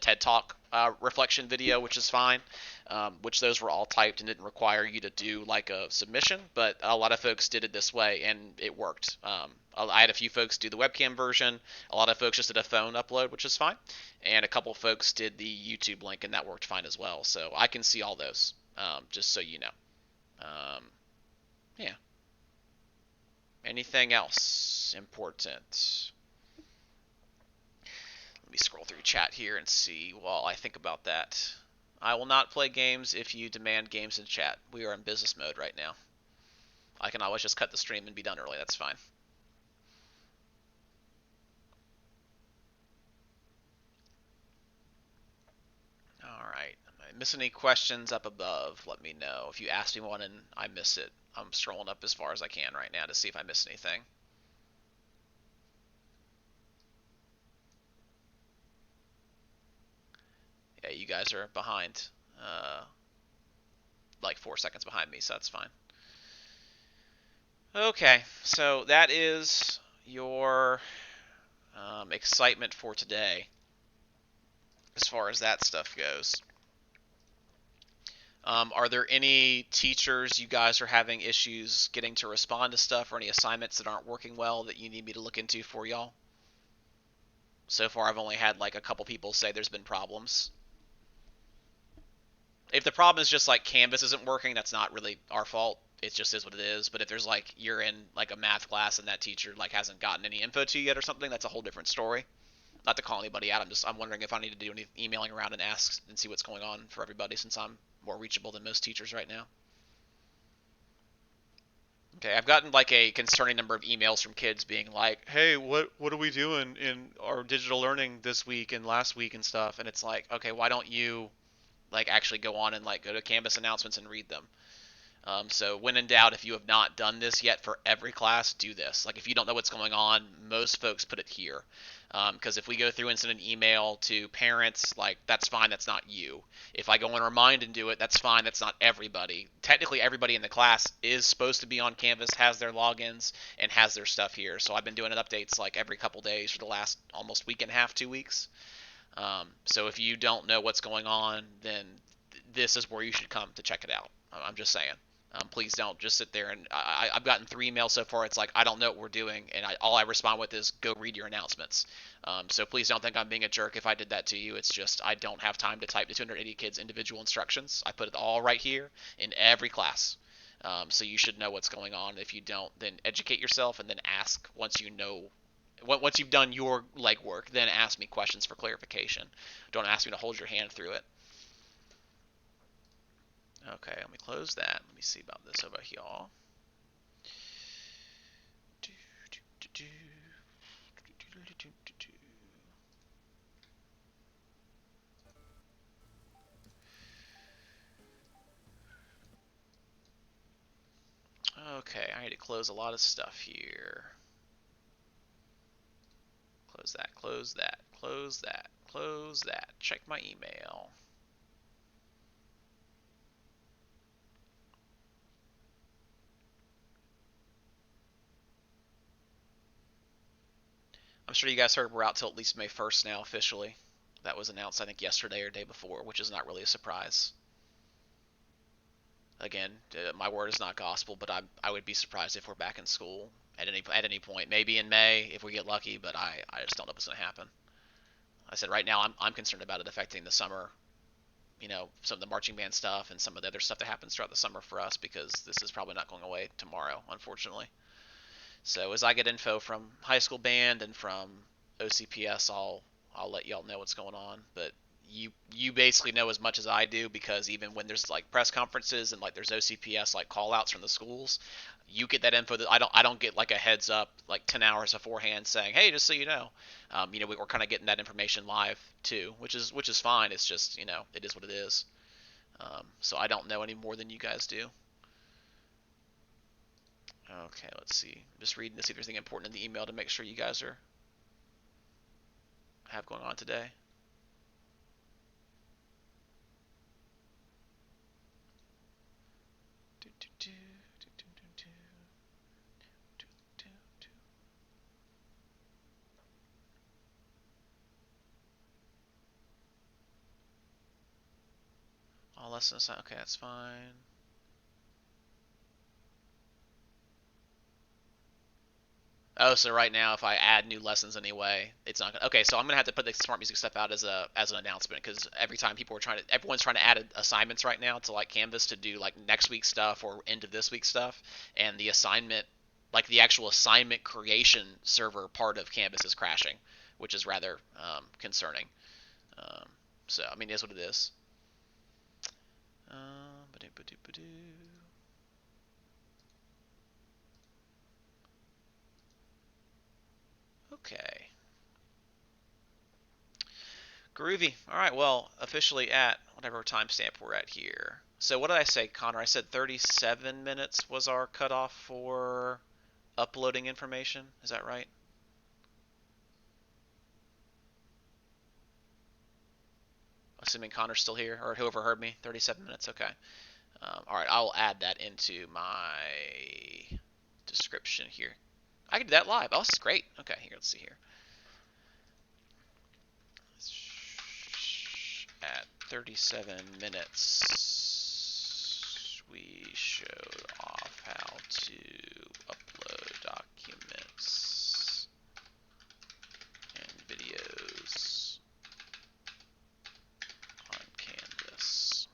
A: TED Talk reflection video, which is fine. Which those were all typed and didn't require you to do like a submission, but a lot of folks did it this way and it worked. I had a few folks do the webcam version. A lot of folks just did a phone upload, which is fine. And a couple folks did the YouTube link and that worked fine as well. So I can see all those, just so you know. Yeah. Anything else important? Let me scroll through chat here and see while I think about that. I will not play games if you demand games in chat. We are in business mode right now. I can always just cut the stream and be done early. That's fine. Alright. Am I missing any questions up above? Let me know. If you ask me one and I miss it, I'm scrolling up as far as I can right now to see if I miss anything. Yeah, you guys are behind. Like 4 seconds behind me, so that's fine. Okay, so that is your excitement for today as far as that stuff goes. Are there any teachers you guys are having issues getting to respond to stuff, or any assignments that aren't working well that you need me to look into for y'all? So far, I've only had like a couple people say there's been problems. If the problem is just like Canvas isn't working, that's not really our fault. It just is what it is. But if there's like you're in like a math class and that teacher like hasn't gotten any info to you yet or something, that's a whole different story. Not to call anybody out. I'm wondering if I need to do any emailing around and ask and see what's going on for everybody, since I'm more reachable than most teachers right now. Okay, I've gotten like a concerning number of emails from kids being like, "Hey, what are we doing in our digital learning this week and last week and stuff?" And it's like, okay, why don't you like actually go on and like go to Canvas announcements and read them? So when in doubt, if you have not done this yet for every class, do this. Like if you don't know what's going on, most folks put it here. Because if we go through and send an email to parents, like that's fine, that's not you. If I go and remind and do it, that's fine, that's not everybody. Technically, everybody in the class is supposed to be on Canvas, has their logins, and has their stuff here. So I've been doing updates like every couple days for the last almost week and a half, 2 weeks. So if you don't know what's going on, then this is where you should come to check it out. I'm just saying. Please don't just sit there and I've gotten 3 emails so far. It's like I don't know what we're doing, and all I respond with is go read your announcements. So please don't think I'm being a jerk if I did that to you. It's just I don't have time to type to 280 kids individual instructions. I put it all right here in every class. So you should know what's going on. If you don't, then educate yourself and then ask once you know. Once you've done your legwork, then ask me questions for clarification. Don't ask me to hold your hand through it. Okay, let me close that. Let me see about this over here. Okay, I need to close a lot of stuff here. Close that, close that, close that, close that. Check my email. I'm sure you guys heard we're out till at least May 1st now officially. That was announced I think yesterday or day before, which is not really a surprise. Again, my word is not gospel, but I would be surprised if we're back in school at any point. Maybe in May if we get lucky, but I just don't know what's going to happen. I said right now I'm concerned about it affecting the summer. Some of the marching band stuff and some of the other stuff that happens throughout the summer for us because this is probably not going away tomorrow, unfortunately. So as I get info from high school band and from OCPS, I'll let y'all know what's going on. But you basically know as much as I do because even when there's like press conferences and like there's OCPS like call outs from the schools, you get that info that I don't get like a heads up like 10 hours beforehand saying, hey, just so you know. We're kind of getting that information live too, which is fine. It's just it is what it is. So I don't know any more than you guys do. Okay, let's see. I'm just reading to see if there's anything important in the email to make sure you guys have going on today. All lessons. Okay, that's fine. Oh, so right now, if I add new lessons anyway, it's not gonna. Okay, so I'm gonna have to put the SmartMusic stuff out as an announcement because every time everyone's trying to add assignments right now to like Canvas to do like next week's stuff or end of this week's stuff, and the assignment, like the actual assignment creation server part of Canvas is crashing, which is rather concerning. Um, so I mean, it is what it is. Okay. Groovy. All right, well, officially at whatever timestamp we're at here. So what did I say, Connor? I said 37 minutes was our cutoff for uploading information. Is that right? Assuming Connor's still here, or whoever heard me. 37 minutes, okay. All right, I'll add that into my description here. I can do that live. Oh, this is great. Okay, here, let's see here. At 37 minutes, we showed off how to upload documents and videos on Canvas.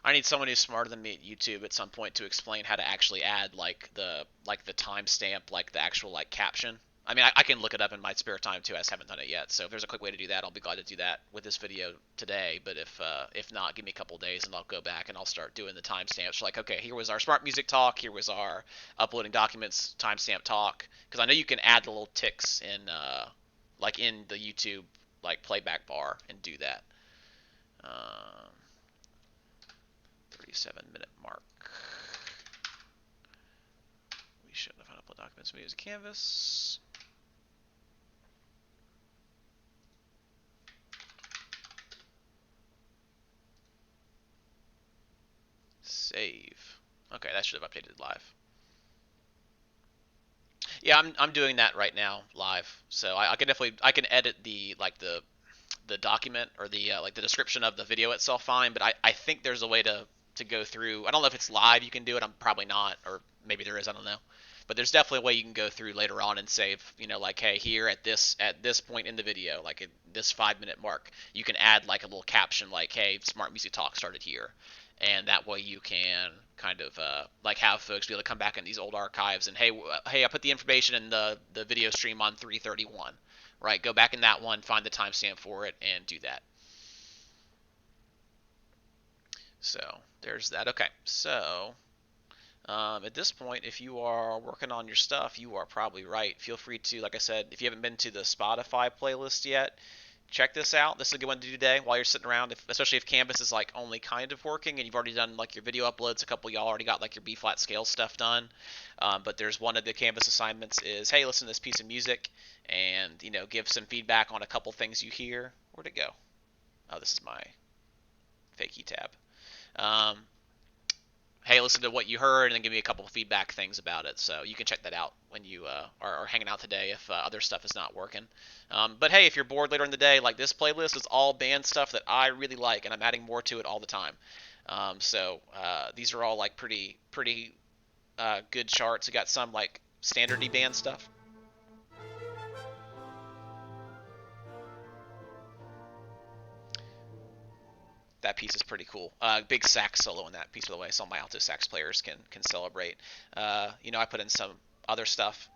A: I need someone who's smarter than me at YouTube at some point to explain how to actually add like the timestamp, like the actual like caption. I mean, I can look it up in my spare time too. I just haven't done it yet. So if there's a quick way to do that, I'll be glad to do that with this video today. But if not, give me a couple days and I'll go back and I'll start doing the timestamps. Like, okay, here was our SmartMusic talk. Here was our uploading documents timestamp talk. Because I know you can add the little ticks in like in the YouTube like playback bar and do that. 37-minute mark. We should have uploaded documents, videos, canvas. Save. Okay, that should have updated live. Yeah, I'm doing that right now live. So I can definitely edit the document or the like the description of the video itself fine, but I think there's a way to go through. I don't know if it's live you can do it. I'm probably not, or maybe there is. I don't know. But there's definitely a way you can go through later on and save, like, hey, here at this point in the video, like at this 5-minute mark, you can add like a little caption like, hey, Smart Music Talk started here, and that way you can kind of like have folks be able to come back in these old archives and hey, I put the information in the video stream on 331, right? Go back in that one, find the timestamp for it, and do that. So there's that. Okay, so at this point, if you are working on your stuff, you are probably right. Feel free to, like I said, if you haven't been to the Spotify playlist yet, check this out. This is a good one to do today while you're sitting around, especially if Canvas is like only kind of working and you've already done like your video uploads. A couple of y'all already got like your B flat scale stuff done. But there's one of the Canvas assignments is, hey, listen to this piece of music and give some feedback on a couple things you hear. Where'd it go? Oh, this is my fakey tab. Um, hey, listen to what you heard and then give me a couple of feedback things about it. So you can check that out when you are hanging out today if other stuff is not working. But hey, if you're bored later in the day, like this playlist is all band stuff that I really like, and I'm adding more to it all the time. So these are all like pretty good charts. We got some like standardy band stuff. That piece is pretty cool. Big sax solo in that piece, by the way, so my alto sax players can celebrate. I put in some other stuff,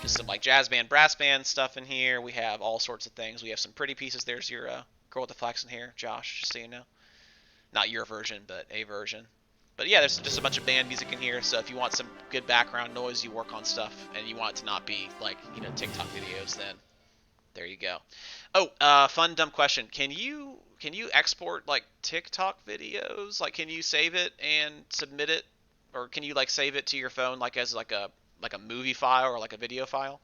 A: just some like jazz band, brass band stuff in here. We have all sorts of things. We have some pretty pieces. There's your girl with the flaxen hair, Josh, just so you know. Not your version, but a version. But yeah, there's just a bunch of band music in here. So if you want some good background noise, you work on stuff, and you want it to not be like TikTok videos, then there you go. Oh, fun dumb question. Can you export like TikTok videos? Like, can you save it and submit it, or can you like save it to your phone like as like a movie file or like a video file?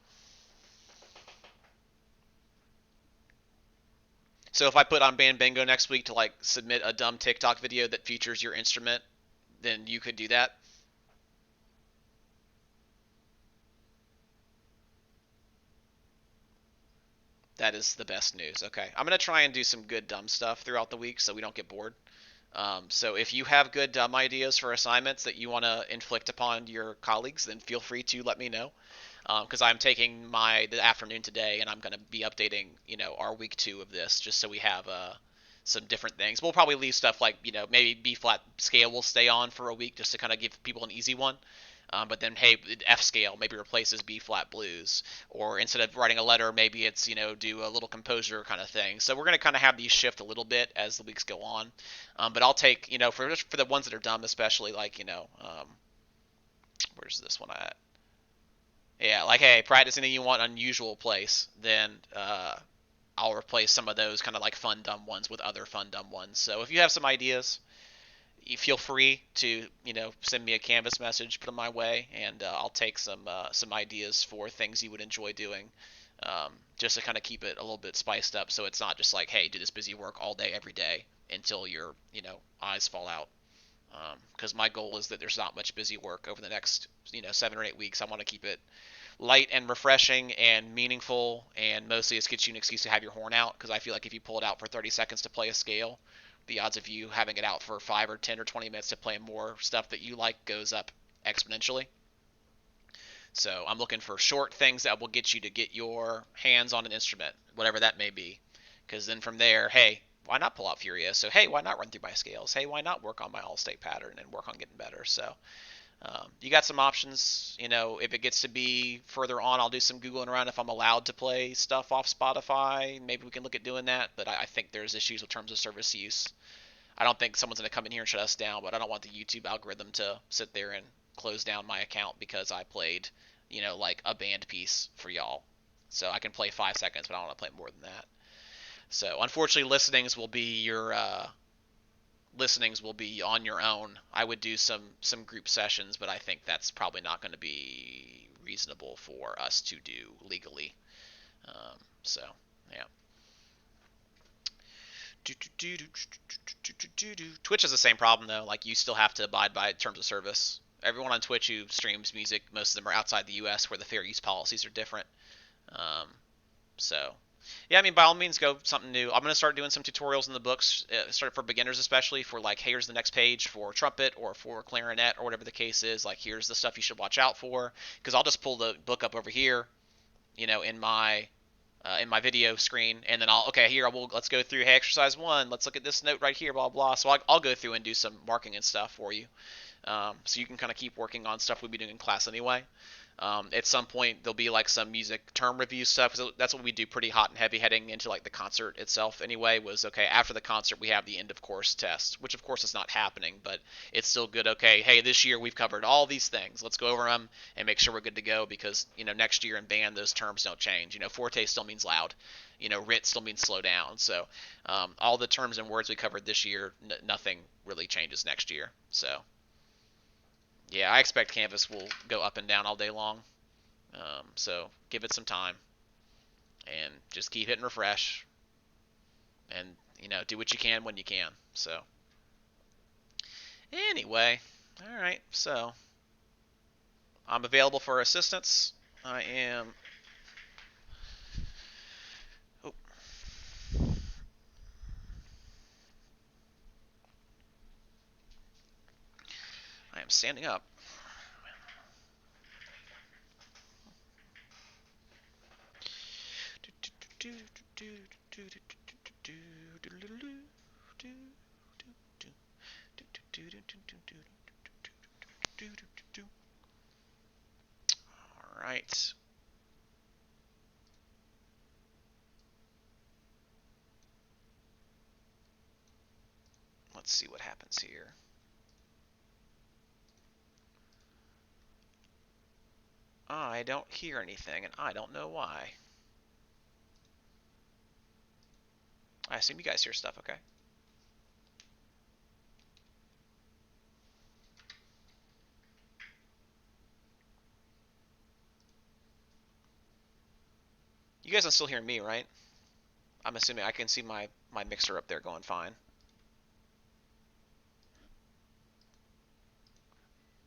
A: So if I put on Band Bingo next week to like submit a dumb TikTok video that features your instrument, then you could do that. That is the best news. Okay, I'm gonna try and do some good dumb stuff throughout the week so we don't get bored. So if you have good dumb ideas for assignments that you want to inflict upon your colleagues, then feel free to let me know. Because I'm taking the afternoon today, and I'm going to be updating, our week 2 of this, just so we have some different things. We'll probably leave stuff like, maybe B flat scale will stay on for a week just to kind of give people an easy one. But then, hey, F scale maybe replaces B flat blues, or instead of writing a letter, maybe it's do a little composer kind of thing. So we're gonna kind of have these shift a little bit as the weeks go on. But I'll take for the ones that are dumb, especially like where's this one at? Yeah, like hey, practice anything you want unusual place. Then I'll replace some of those kind of like fun dumb ones with other fun dumb ones. So if you have some ideas, you feel free to send me a Canvas message, put them my way, and I'll take some ideas for things you would enjoy doing, just to kind of keep it a little bit spiced up, so it's not just like, hey, do this busy work all day every day until your eyes fall out. Because my goal is that there's not much busy work over the next 7 or 8 weeks. I want to keep it light and refreshing and meaningful, and mostly it gets you an excuse to have your horn out, because I feel like if you pull it out for 30 seconds to play a scale, the odds of you having it out for 5 or 10 or 20 minutes to play more stuff that you like goes up exponentially. So I'm looking for short things that will get you to get your hands on an instrument, whatever that may be. Because then from there, hey, why not pull out Furia? So hey, why not run through my scales? Hey, why not work on my all-state pattern and work on getting better? So you got some options. If it gets to be further on, I'll do some Googling around if I'm allowed to play stuff off Spotify. Maybe we can look at doing that, but I think there's issues with terms of service use. I don't think someone's going to come in here and shut us down, but I don't want the YouTube algorithm to sit there and close down my account because I played, like a band piece for y'all. So I can play 5 seconds, but I don't want to play more than that. So unfortunately, listenings will be on your own. I would do some group sessions, but I think that's probably not going to be reasonable for us to do legally. So yeah. Twitch has the same problem though. Like you still have to abide by terms of service. Everyone on Twitch who streams music, most of them are outside the U.S., where the fair use policies are different. Um, so yeah, I mean, by all means, go something new. I'm gonna start doing some tutorials in the books, start for beginners especially, for like, hey, here's the next page for trumpet or for clarinet or whatever the case is. Like, here's the stuff you should watch out for. Because I'll just pull the book up over here, in my video screen, and then let's go through, hey, exercise one, let's look at this note right here, blah blah. So I'll go through and do some marking and stuff for you, so you can kind of keep working on stuff we'll be doing in class anyway. At some point, there'll be like some music term review stuff. So that's what we do pretty hot and heavy heading into like the concert itself anyway, was okay, after the concert we have the end of course test, which of course is not happening, but it's still good. Okay, hey, this year we've covered all these things. Let's go over them and make sure we're good to go, because, next year in band, those terms don't change. Forte still means loud. Rit still means slow down. So all the terms and words we covered this year, nothing really changes next year. So yeah, I expect Canvas will go up and down all day long. So give it some time and just keep hitting refresh, and do what you can when you can. So anyway, all right. So I'm available for assistance. I am. Oh, I am standing up. All right. Let's see what happens here. I don't hear anything, and I don't know why. I assume you guys hear stuff, okay? You guys are still hearing me, right? I'm assuming I can see my mixer up there going fine.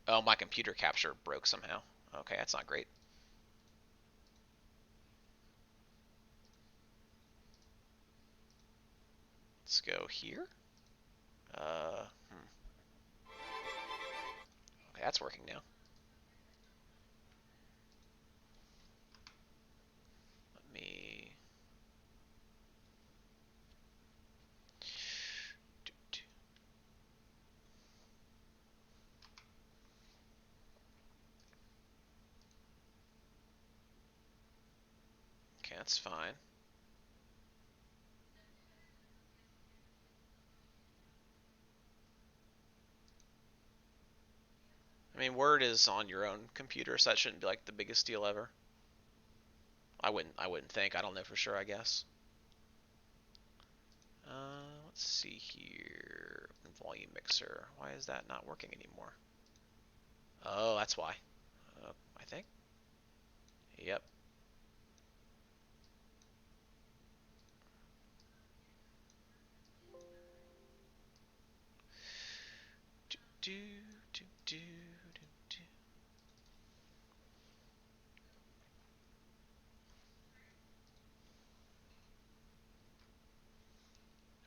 A: Oh, my computer capture broke somehow. Okay, that's not great. Let's go here. Okay, that's working now. Let me. Okay, that's fine. I mean, Word is on your own computer, so that shouldn't be like the biggest deal ever. I wouldn't think. I don't know for sure, I guess. Let's see here. Volume mixer. Why is that not working anymore? Oh, that's why. I think. Yep. Do, do, do, do, do.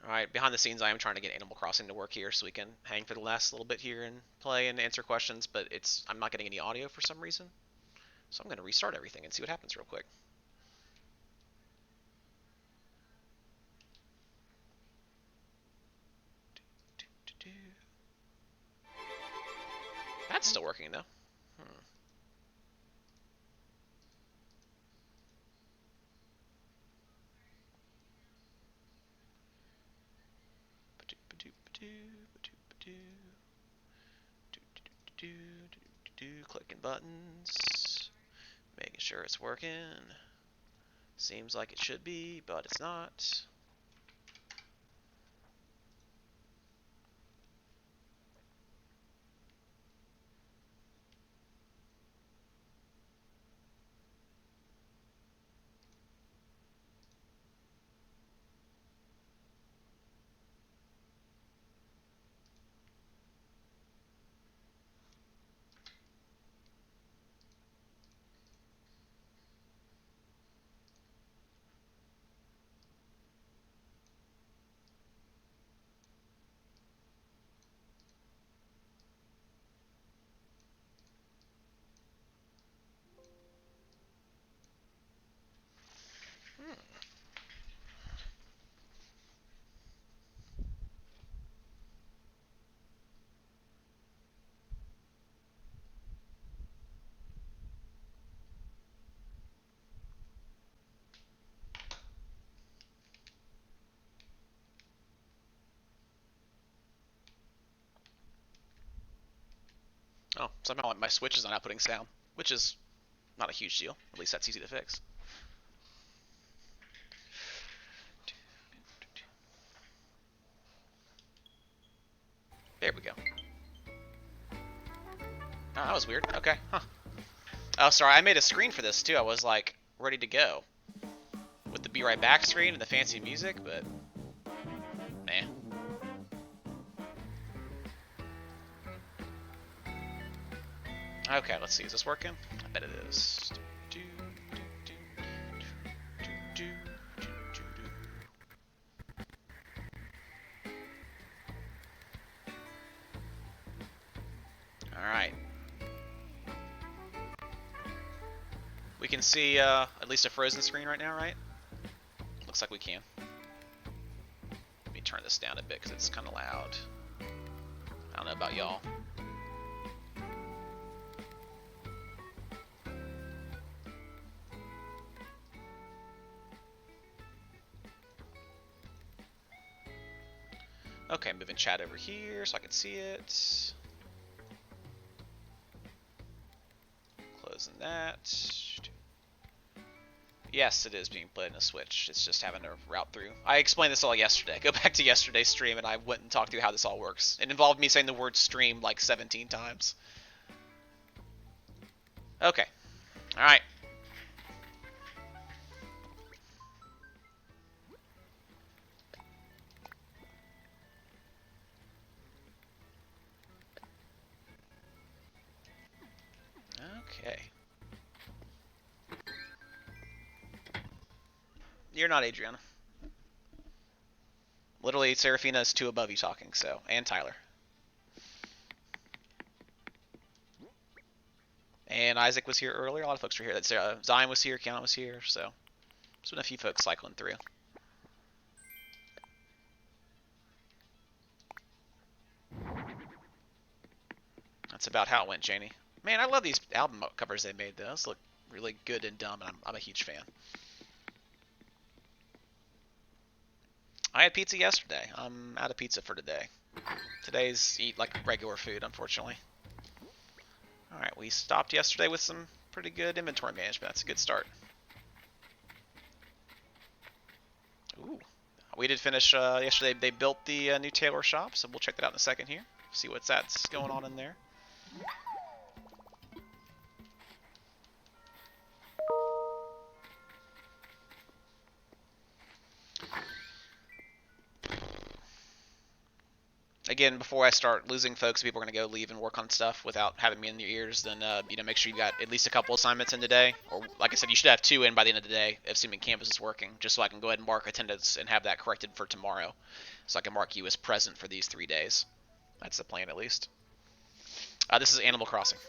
A: Alright, behind the scenes I am trying to get Animal Crossing to work here so we can hang for the last little bit here and play and answer questions, but I'm not getting any audio for some reason. So I'm going to restart everything and see what happens real quick. That's still working though. Clicking buttons, making sure it's working. Seems like it should be, but it's not. Oh, somehow my Switch is not outputting sound, which is not a huge deal. At least that's easy to fix. There we go. Oh, that was weird. Okay, huh. Oh, sorry, I made a screen for this too. I was like ready to go with the Be Right Back screen and the fancy music, but nah. Okay, let's see. Is this working? I bet it is. All right. We can see at least a frozen screen right now, right? Looks like we can. Let me turn this down a bit because it's kind of loud. I don't know about y'all. Okay, moving chat over here so I can see it. Closing that. Yes, it is being played in a Switch. It's just having to route through. I explained this all yesterday. Go back to yesterday's stream and I went and talked through how this all works. It involved me saying the word stream like 17 times. Okay. Alright. Okay. You're not Adriana. Literally, Serafina is 2 above you talking, so. And Tyler. And Isaac was here earlier. A lot of folks were here. Zion was here, Keanu was here, so. There's been a few folks cycling through. That's about how it went, Janie. Man, I love these album covers they made, though. Those look really good and dumb, and I'm a huge fan. I had pizza yesterday. I'm out of pizza for today. Today's eat like regular food, unfortunately. Alright, we stopped yesterday with some pretty good inventory management. That's a good start. Ooh. We did finish yesterday. They built the new tailor shop, so we'll check that out in a second here. See that's going on in there. Again, before I start losing folks, people are going to go leave and work on stuff without having me in your ears, then make sure you got at least a couple assignments in today. Or, like I said, you should have 2 in by the end of the day, assuming Canvas is working, just so I can go ahead and mark attendance and have that corrected for tomorrow. So I can mark you as present for these 3 days. That's the plan, at least. This is Animal Crossing.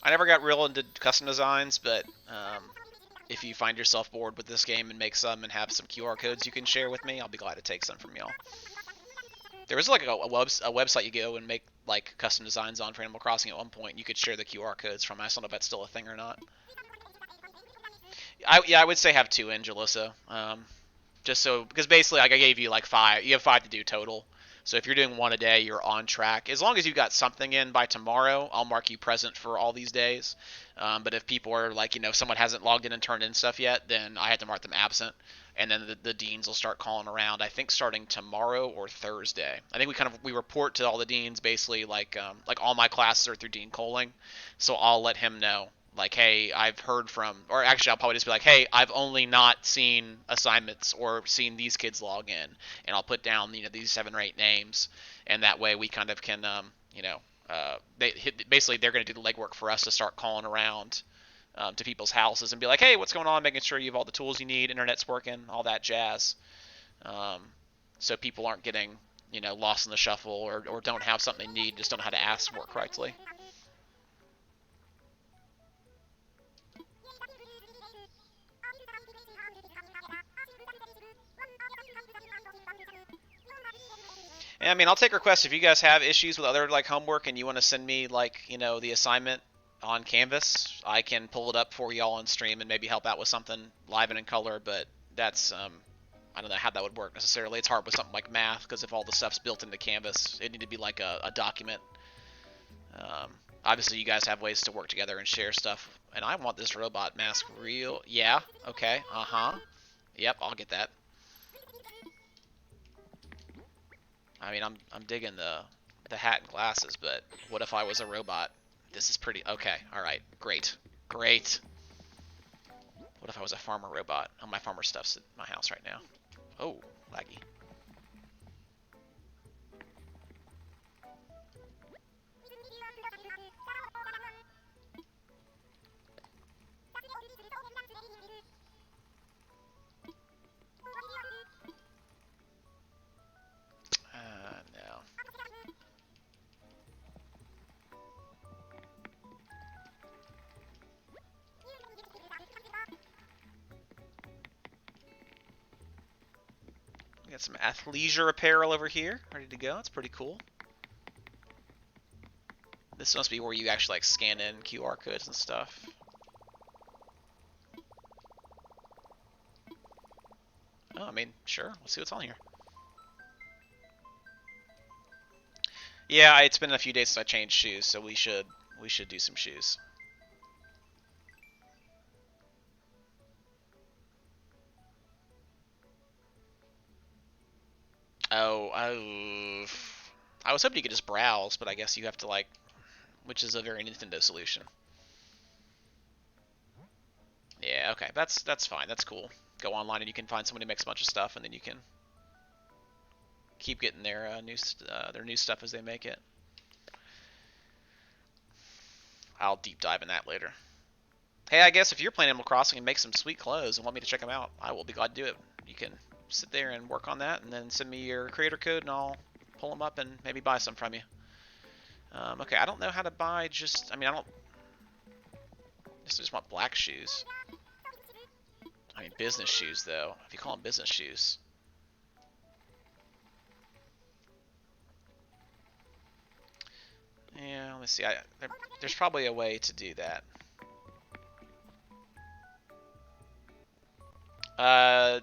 A: I never got real into custom designs, but if you find yourself bored with this game and make some and have some QR codes you can share with me, I'll be glad to take some from y'all. There was like a website you go and make like custom designs on for Animal Crossing at one point. You could share the QR codes from. I don't know if that's still a thing or not. I would say have 2 in Jalissa. Just so, because basically like I gave you like 5. You have 5 to do total. So if you're doing 1 a day, you're on track. As long as you've got something in by tomorrow, I'll mark you present for all these days. But if people are like, someone hasn't logged in and turned in stuff yet, then I have to mark them absent. And then the deans will start calling around, I think starting tomorrow or Thursday. I think we report to all the deans basically like all my classes are through Dean Coling. So I'll let him know. Like, hey, I've heard from, or actually I'll probably just be like, hey, I've only not seen assignments or seen these kids log in, and I'll put down, these 7 or 8 names, and that way we kind of can, Basically they're going to do the legwork for us to start calling around to people's houses and be like, hey, what's going on? Making sure you have all the tools you need, internet's working, all that jazz. Um, so people aren't getting lost in the shuffle or don't have something they need, just don't know how to ask for it correctly. And, I mean, I'll take requests if you guys have issues with other like homework and you want to send me like the assignment on Canvas. I can pull it up for y'all on stream and maybe help out with something live and in color. But that's I don't know how that would work necessarily. It's hard with something like math because if all the stuff's built into Canvas, it need to be like a document. Obviously, you guys have ways to work together and share stuff. And I want this robot mask real. Yeah. Okay. Yep. I'll get that. I mean, I'm digging the hat and glasses, but what if I was a robot? This is pretty okay. All right, great. What if I was a farmer robot? Oh, my farmer stuff's at my house right now. Oh, laggy. No. We got some athleisure apparel over here, ready to go. That's pretty cool. This must be where you actually like scan in QR codes and stuff. Oh, I mean, sure. Let's see what's on here. Yeah, it's been a few days since I changed shoes, so we should do some shoes. Oh, I was hoping you could just browse, but I guess you have to like, which is a very Nintendo solution. Yeah, okay, that's fine. That's cool. Go online and you can find somebody who makes a bunch of stuff, and then you can keep getting their new stuff as they make it. I'll deep dive in that later. Hey, I guess if you're playing Animal Crossing and make some sweet clothes and want me to check them out, I will be glad to do it. You can sit there and work on that, and then send me your creator code, and I'll pull them up and maybe buy some from you. Okay, I don't know how to buy just... I mean, I don't... I just want black shoes. I mean, business shoes, though. If you call them business shoes. Yeah, let me see. There's probably a way to do that.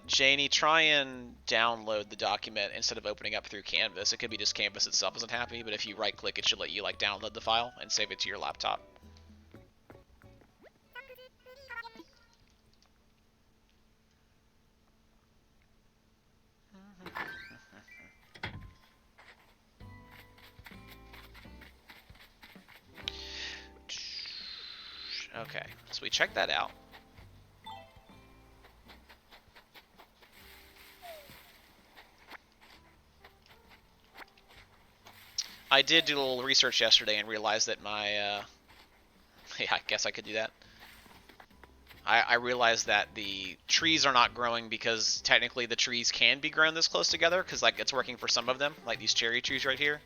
A: Janie, try and download the document instead of opening up through Canvas. It could be just Canvas itself isn't happy, but if you right-click, it should let you like download the file and save it to your laptop. Okay, so we checked that out. I did do a little research yesterday and realized that my, yeah, I guess I could do that. I realized that the trees are not growing because technically the trees can be grown this close together because like it's working for some of them, like these cherry trees right here.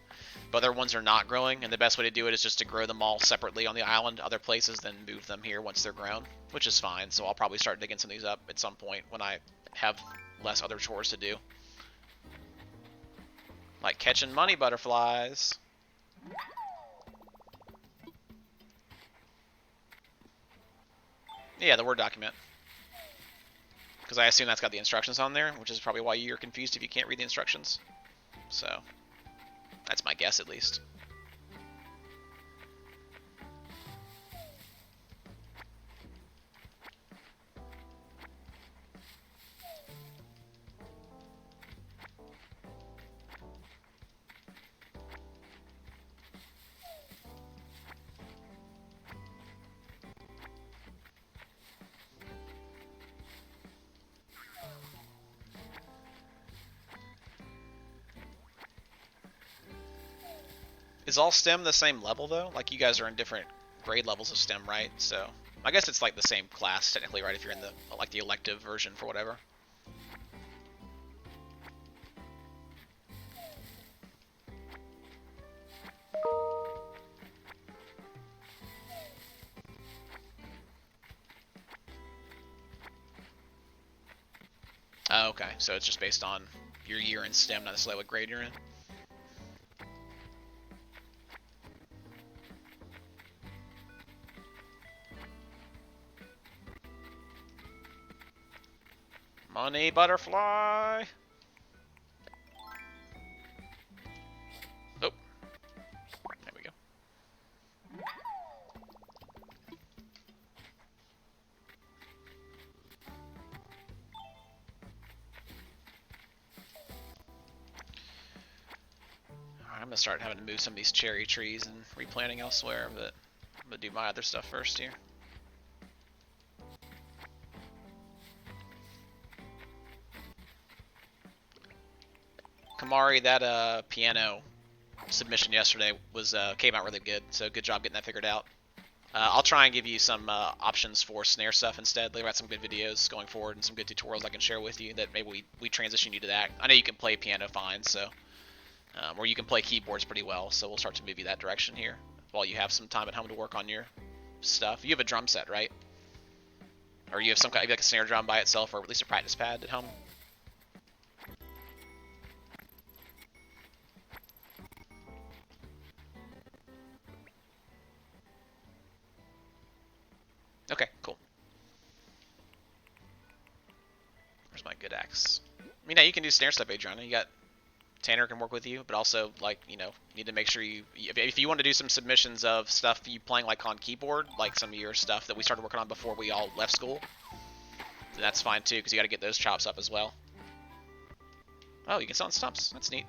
A: But other ones are not growing, and the best way to do it is just to grow them all separately on the island, other places, then move them here once they're grown, which is fine. So I'll probably start digging some of these up at some point when I have less other chores to do. Like catching money butterflies. Yeah, the Word document. Because I assume that's got the instructions on there, which is probably why you're confused if you can't read the instructions. So, that's my guess at least. Is all STEM the same level though? Like you guys are in different grade levels of STEM, right? So I guess it's like the same class technically, right? If you're in the like the elective version for whatever. Oh, okay, so it's just based on your year in STEM, not necessarily what grade you're in. Money butterfly. Oh, there we go. Alright, I'm gonna start having to move some of these cherry trees and replanting elsewhere, but I'm gonna do my other stuff first here. Kamari, that piano submission yesterday was came out really good, so good job getting that figured out. I'll try and give you some options for snare stuff instead. They've got some good videos going forward and some good tutorials I can share with you that maybe we transition you to that. I know you can play piano fine, so or you can play keyboards pretty well, so we'll start to move you that direction here while you have some time at home to work on your stuff. You have a drum set, right? Or you have some kind of like a snare drum by itself, or at least a practice pad at home? Okay, cool. Where's my good axe? I mean, yeah, you can do snare stuff, Adriana. You got Tanner can work with you, but also, like, you know, you need to make sure if you want to do some submissions of stuff you playing, like, on keyboard, like some of your stuff that we started working on before we all left school, then that's fine, too, because you got to get those chops up as well. Oh, you can sell on stumps. That's neat.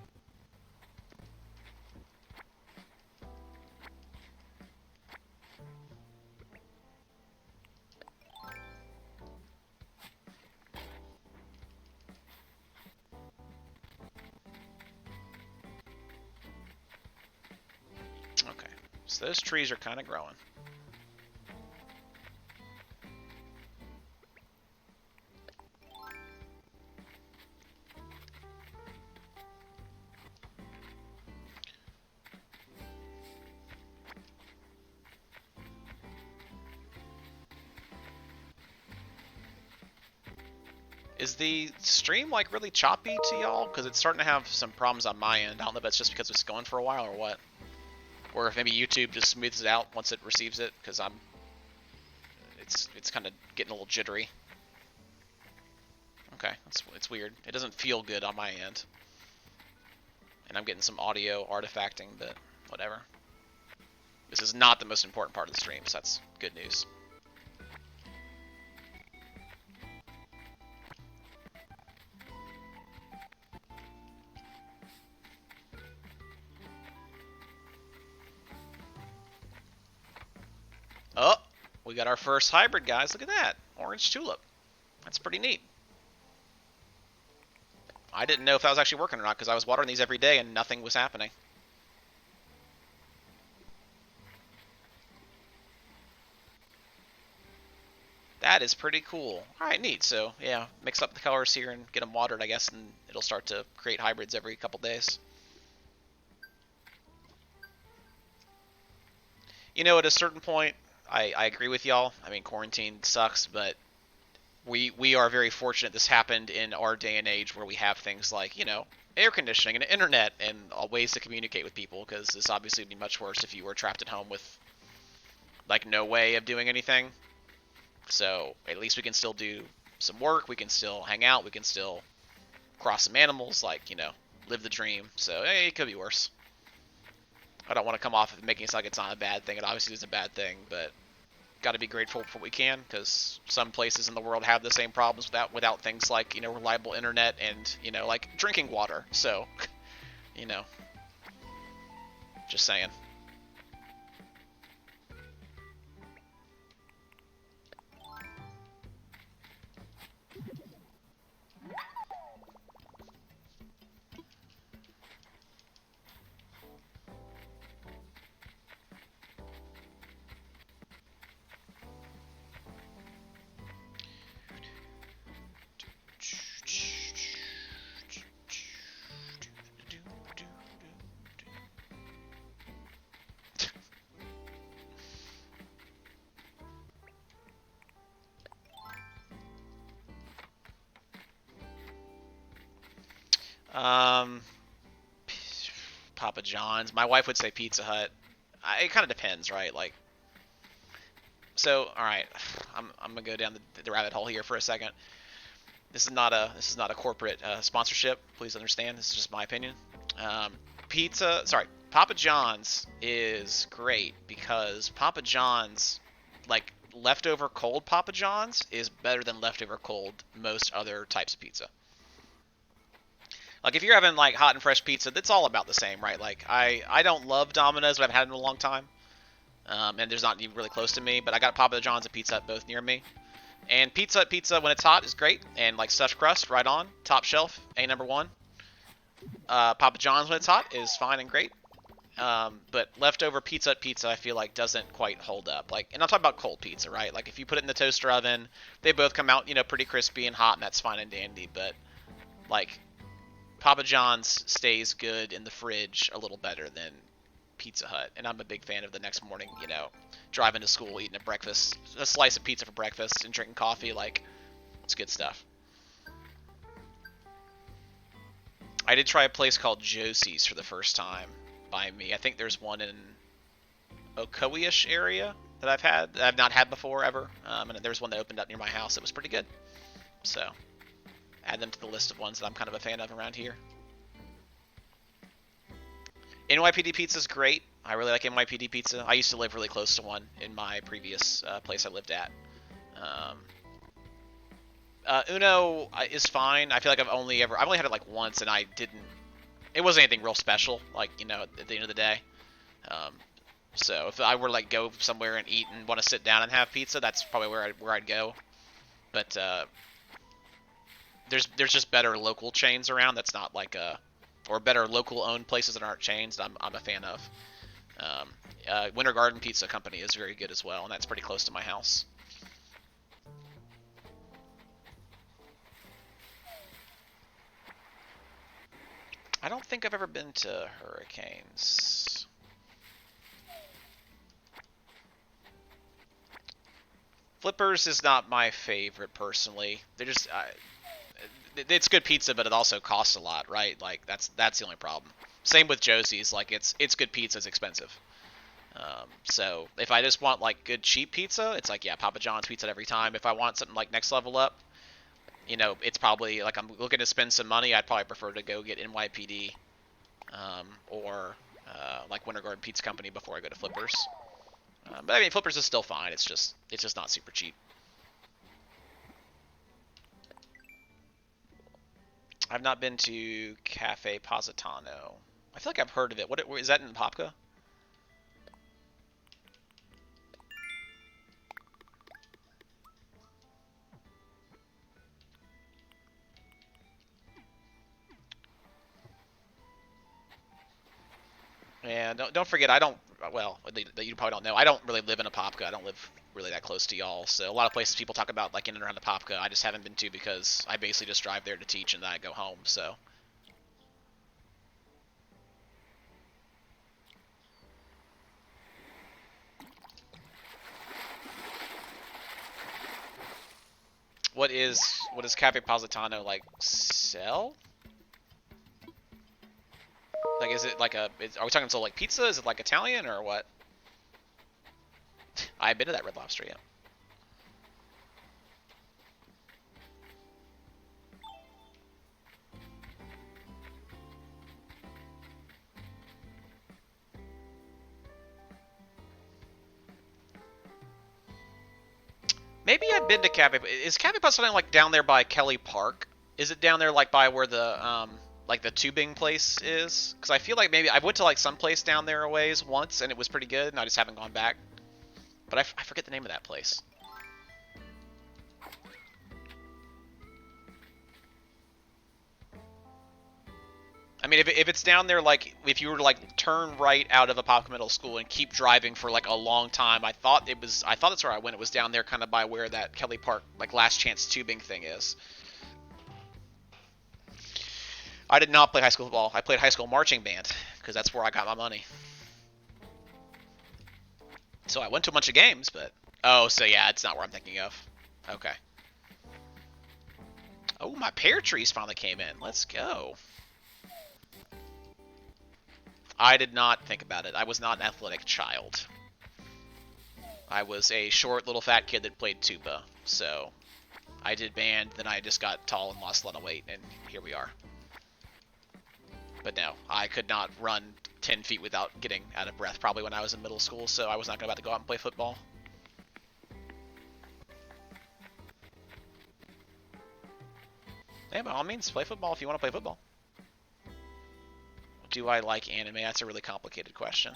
A: Okay, so those trees are kind of growing. Is the stream, like, really choppy to y'all? Because it's starting to have some problems on my end. I don't know if that's just because it's going for a while or what. Or if maybe YouTube just smooths it out once it receives it, because it's kind of getting a little jittery. Okay, it's weird. It doesn't feel good on my end. And I'm getting some audio artifacting, but whatever. This is not the most important part of the stream, so that's good news. Oh, we got our first hybrid, guys. Look at that. Orange tulip. That's pretty neat. I didn't know if that was actually working or not because I was watering these every day and nothing was happening. That is pretty cool. Alright, neat. So, yeah, mix up the colors here and get them watered, I guess, and it'll start to create hybrids every couple days. You know, at a certain point, I agree with y'all. I mean, quarantine sucks, but we are very fortunate this happened in our day and age where we have things like, you know, air conditioning and internet and ways to communicate with people, because this obviously would be much worse if you were trapped at home with, like, no way of doing anything. So at least we can still do some work, we can still hang out, we can still cross some animals, like, you know, live the dream. So hey, it could be worse. I don't want to come off of making it sound like it's not a bad thing. It obviously is a bad thing, but got to be grateful for what we can, because some places in the world have the same problems without things like, you know, reliable internet and, you know, like drinking water. So, you know, just saying. Um, Papa John's. My wife would say Pizza Hut. It kind of depends, right? Like, so all right, I'm gonna go down the rabbit hole here for a second. This is not a corporate sponsorship. Please understand. This is just my opinion. Um, Papa John's is great because Papa John's, like leftover cold Papa John's, is better than leftover cold most other types of pizza. Like if you're having like hot and fresh pizza, that's all about the same, right? Like I don't love Domino's, but I've had it in a long time, and there's not even really close to me. But I got Papa John's and Pizza Hut both near me. And pizza when it's hot is great, and like stuffed crust, right on, top shelf, a number one. Papa John's when it's hot is fine and great. But leftover pizza, I feel like doesn't quite hold up. Like, and I'm talking about cold pizza, right? Like if you put it in the toaster oven, they both come out, pretty crispy and hot, and that's fine and dandy. But like Papa John's stays good in the fridge a little better than Pizza Hut, and I'm a big fan of the next morning, driving to school, eating a slice of pizza for breakfast, and drinking coffee. Like, it's good stuff. I did try a place called Josie's for the first time by me. I think there's one in Ocoee-ish area that I've not had before ever, and there's one that opened up near my house that was pretty good. So, add them to the list of ones that I'm kind of a fan of around here. NYPD pizza is great. I really like NYPD pizza. I used to live really close to one in my previous place I lived at. Uno is fine. I feel like I've only had it like once, and it wasn't anything real special, like, at the end of the day. So if I were to like go somewhere and eat and want to sit down and have pizza, that's probably where I'd go. But there's just better local chains around. That's not like or better local owned places that aren't chains that I'm a fan of. Winter Garden Pizza Company is very good as well, and that's pretty close to my house. I don't think I've ever been to Hurricanes. Flippers is not my favorite personally. It's good pizza, but it also costs a lot, right? Like that's the only problem. Same with Josie's. Like it's good pizza, it's expensive. So if I just want like good cheap pizza, it's like, yeah, Papa John's pizza every time. If I want something like next level up, it's probably like I'm looking to spend some money. I'd probably prefer to go get NYPD or like Winter Garden Pizza Company before I go to Flippers. But I mean, Flippers is still fine. It's just not super cheap. I've not been to Cafe Positano. I feel like I've heard of it. What is that in Popka? Yeah, don't forget, I don't. Well, you probably don't know. I don't really live in a Popka. I don't live really that close to y'all. So a lot of places people talk about like in and around the Popka, I just haven't been to because I basically just drive there to teach and then I go home. So. What does Cafe Positano like sell? Like, is it like are we talking so like pizza? Is it like Italian or what? I've been to that Red Lobster, yeah. Maybe I've been to Cafe. Is Cafe Positano like down there by Kelly Park? Is it down there like by where the like the tubing place is? Because I feel like maybe I went to like some place down there a ways once and it was pretty good, and I just haven't gone back. But I forget the name of that place. I mean, if it's down there, like if you were to like turn right out of Apopka Middle School and keep driving for like a long time, I thought that's where I went. It was down there, kind of by where that Kelly Park like last chance tubing thing is. I did not play high school football. I played high school marching band because that's where I got my money. So I went to a bunch of games, but so yeah, it's not where I'm thinking of. Okay. Oh, my pear trees finally came in. Let's go. I did not think about it. I was not an athletic child. I was a short little fat kid that played tuba. So I did band, then I just got tall and lost a lot of weight, and here we are. But no, I could not run 10 feet without getting out of breath, probably when I was in middle school, so I was not about to go out and play football. Yeah, by all means, play football if you want to play football. Do I like anime? That's a really complicated question.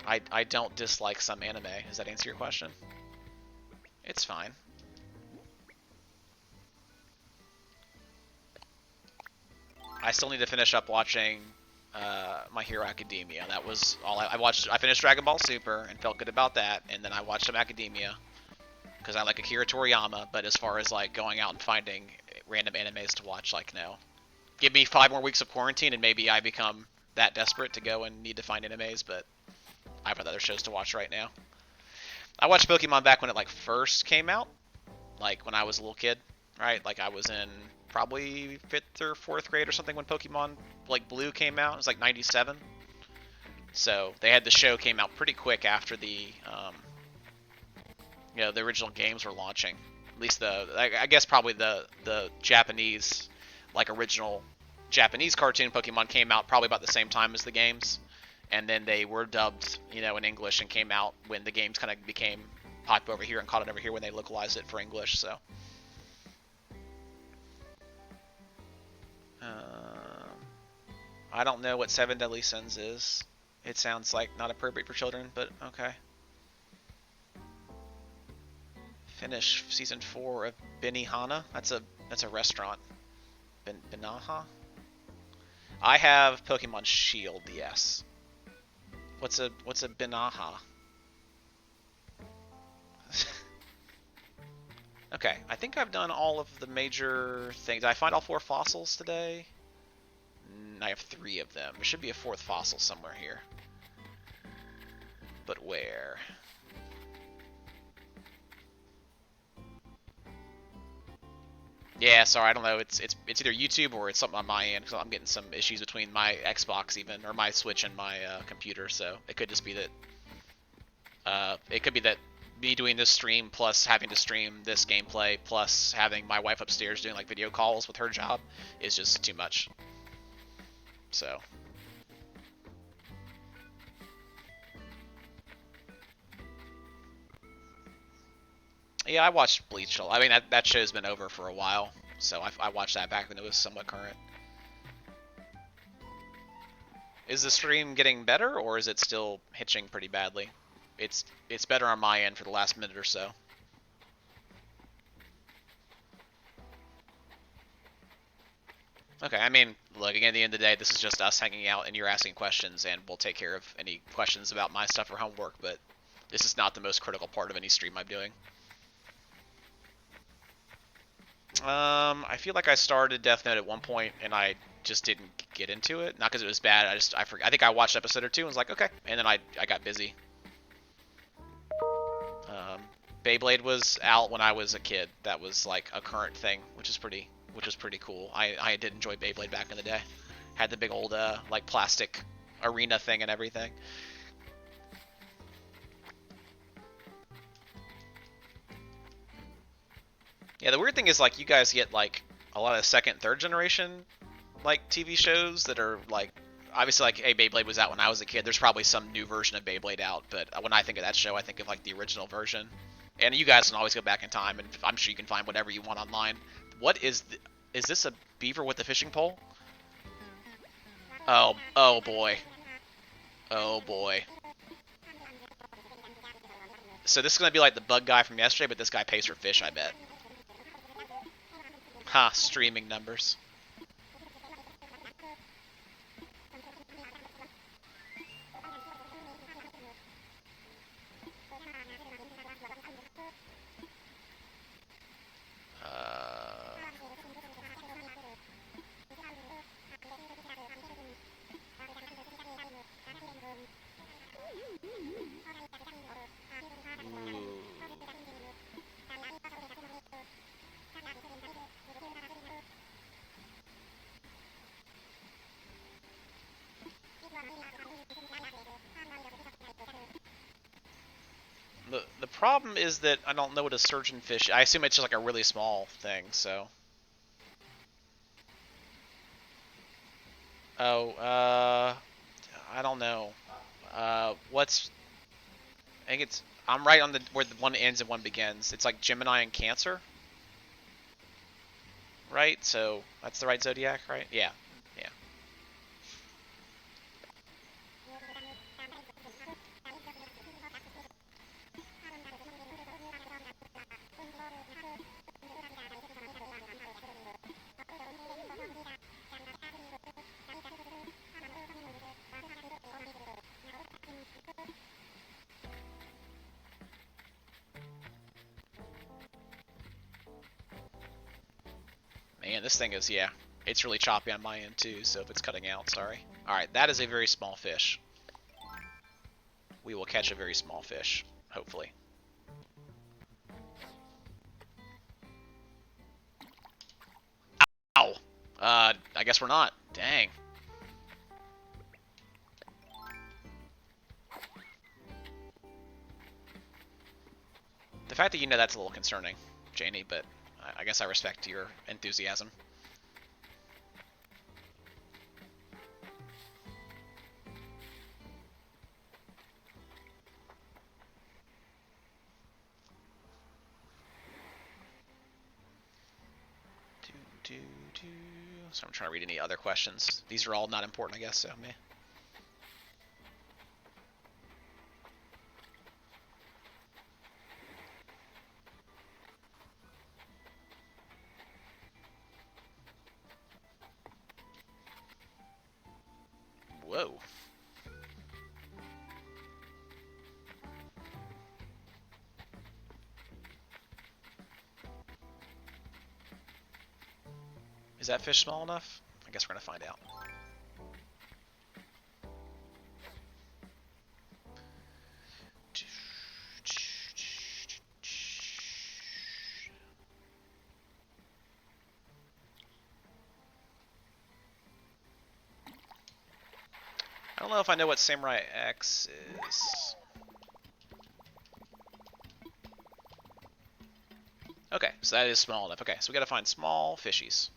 A: I don't dislike some anime. Does that answer your question? It's fine. I still need to finish up watching My Hero Academia. That was all I watched. I finished Dragon Ball Super and felt good about that, and then I watched some Academia because I like Akira Toriyama. But as far as like going out and finding random animes to watch, like no. Give me 5 more weeks of quarantine and maybe I become that desperate to go and need to find animes, but I have other shows to watch right now. I watched Pokemon back when it like first came out, like when I was a little kid, right? Like I was in probably 5th or 4th grade or something when Pokemon like Blue came out. It was like 97. So they had the show came out pretty quick after the the original games were launching. At least I guess probably the Japanese like original Japanese cartoon Pokemon came out probably about the same time as the games, and then they were dubbed, in English and came out when the games kind of became popular over here and caught it over here when they localized it for English. So, I don't know what Seven Deadly Sins is. It sounds like not appropriate for children, but okay. Finish season 4 of Benihana. That's a restaurant. Benaha? I have Pokemon Shield, yes. What's a Benaha? Okay, I think I've done all of the major things. Did I find all 4 fossils today? I have 3 of them. There should be a 4th fossil somewhere here. But where? Yeah, sorry, I don't know. It's either YouTube or it's something on my end because I'm getting some issues between my Xbox even or my Switch and my computer. So it could just be that me doing this stream plus having to stream this gameplay plus having my wife upstairs doing like video calls with her job is just too much. So. Yeah, I watched Bleach. I mean, that show's been over for a while, so I watched that back when it was somewhat current. Is the stream getting better, or is it still hitching pretty badly? It's better on my end for the last minute or so. Okay, I mean, look, again, at the end of the day, this is just us hanging out, and you're asking questions, and we'll take care of any questions about my stuff or homework, but this is not the most critical part of any stream I'm doing. I feel like I started Death Note at one point and I just didn't get into it. Not because it was bad. I forgot. I think I watched episode or 2 and was like, okay, and then I got busy. Beyblade was out when I was a kid. That was like a current thing, which was pretty cool. I did enjoy Beyblade back in the day. Had the big old like plastic arena thing and everything. Yeah, the weird thing is like you guys get like a lot of second, third generation like TV shows that are like obviously like hey Beyblade was out when I was a kid. There's probably some new version of Beyblade out, but when I think of that show, I think of like the original version. And you guys can always go back in time, and I'm sure you can find whatever you want online. What is is this a beaver with a fishing pole? Oh boy, oh boy. So this is gonna be like the bug guy from yesterday, but this guy pays for fish, I bet. Ha, streaming numbers. The problem is that I don't know what a surgeon fish. I assume it's just like a really small thing. So. Oh, I don't know. What's? I think it's. I'm right on the where the one ends and one begins. It's like Gemini and Cancer, right? So that's the right zodiac, right? Yeah, yeah. Man, this thing is It's really choppy on my end too. So if it's cutting out, sorry. All right, that is a very small fish. We will catch a very small fish, hopefully. Ow! I guess we're not. Dang. The fact that you know that's a little concerning, Janie, but I guess I respect your enthusiasm. So I'm trying to read any other questions. These are all not important, I guess, so meh. Whoa. Is that fish small enough? I guess we're gonna find out. I don't know if I know what Samurai X is. Okay, so that is small enough. Okay, so we gotta find small fishies.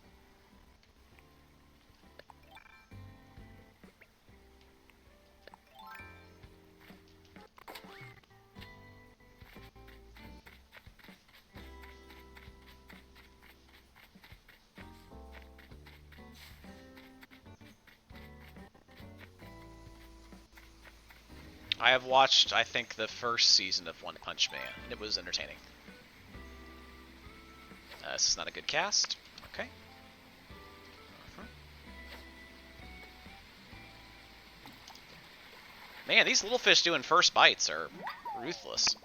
A: I have watched, I think, the first season of One Punch Man, and it was entertaining. This is not a good cast. Okay. Man, these little fish doing first bites are ruthless.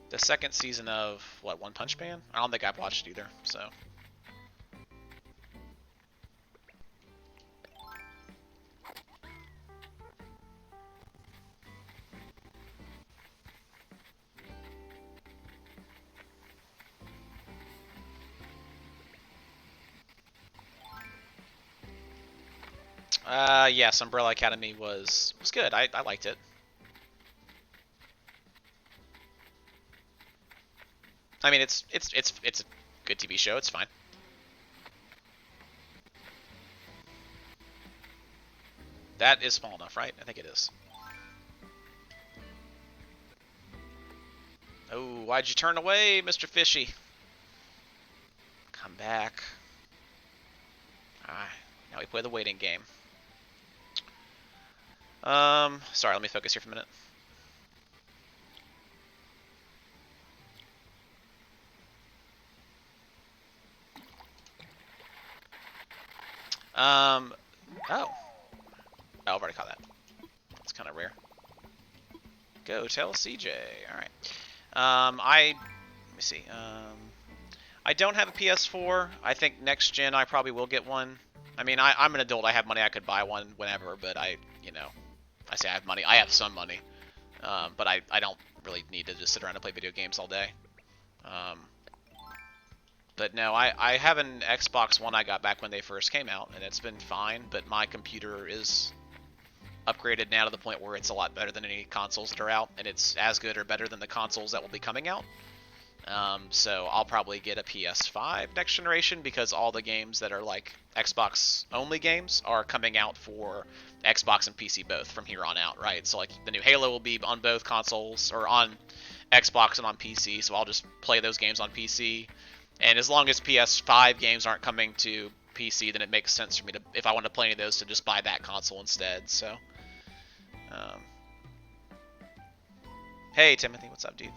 A: The second season of, what, One Punch Man? I don't think I've watched either, so. Yes, Umbrella Academy was good. I liked it. I mean, it's a good TV show. It's fine. That is small enough, right? I think it is. Oh, why'd you turn away, Mr. Fishy? Come back. Alright, now we play the waiting game. Sorry, let me focus here for a minute. Oh. I've already caught that. It's kind of rare. Go tell CJ. Alright. Let me see. I don't have a PS4. I think next gen I probably will get one. I mean, I'm an adult. I have money. I could buy one whenever, but I say I have money. I have some money, but I don't really need to just sit around and play video games all day. Um, but no, I have an Xbox One I got back when they first came out, and it's been fine. But my computer is upgraded now to the point where it's a lot better than any consoles that are out, and it's as good or better than the consoles that will be coming out. So I'll probably get a PS5 next generation because all the games that are like Xbox only games are coming out for Xbox and PC both from here on out, right? So like the new Halo will be on both consoles or on Xbox and on PC, so I'll just play those games on PC. And as long as PS5 games aren't coming to PC, then it makes sense for me to, if I want to play any of those, to just buy that console instead. So, um, hey Timothy, what's up, dude?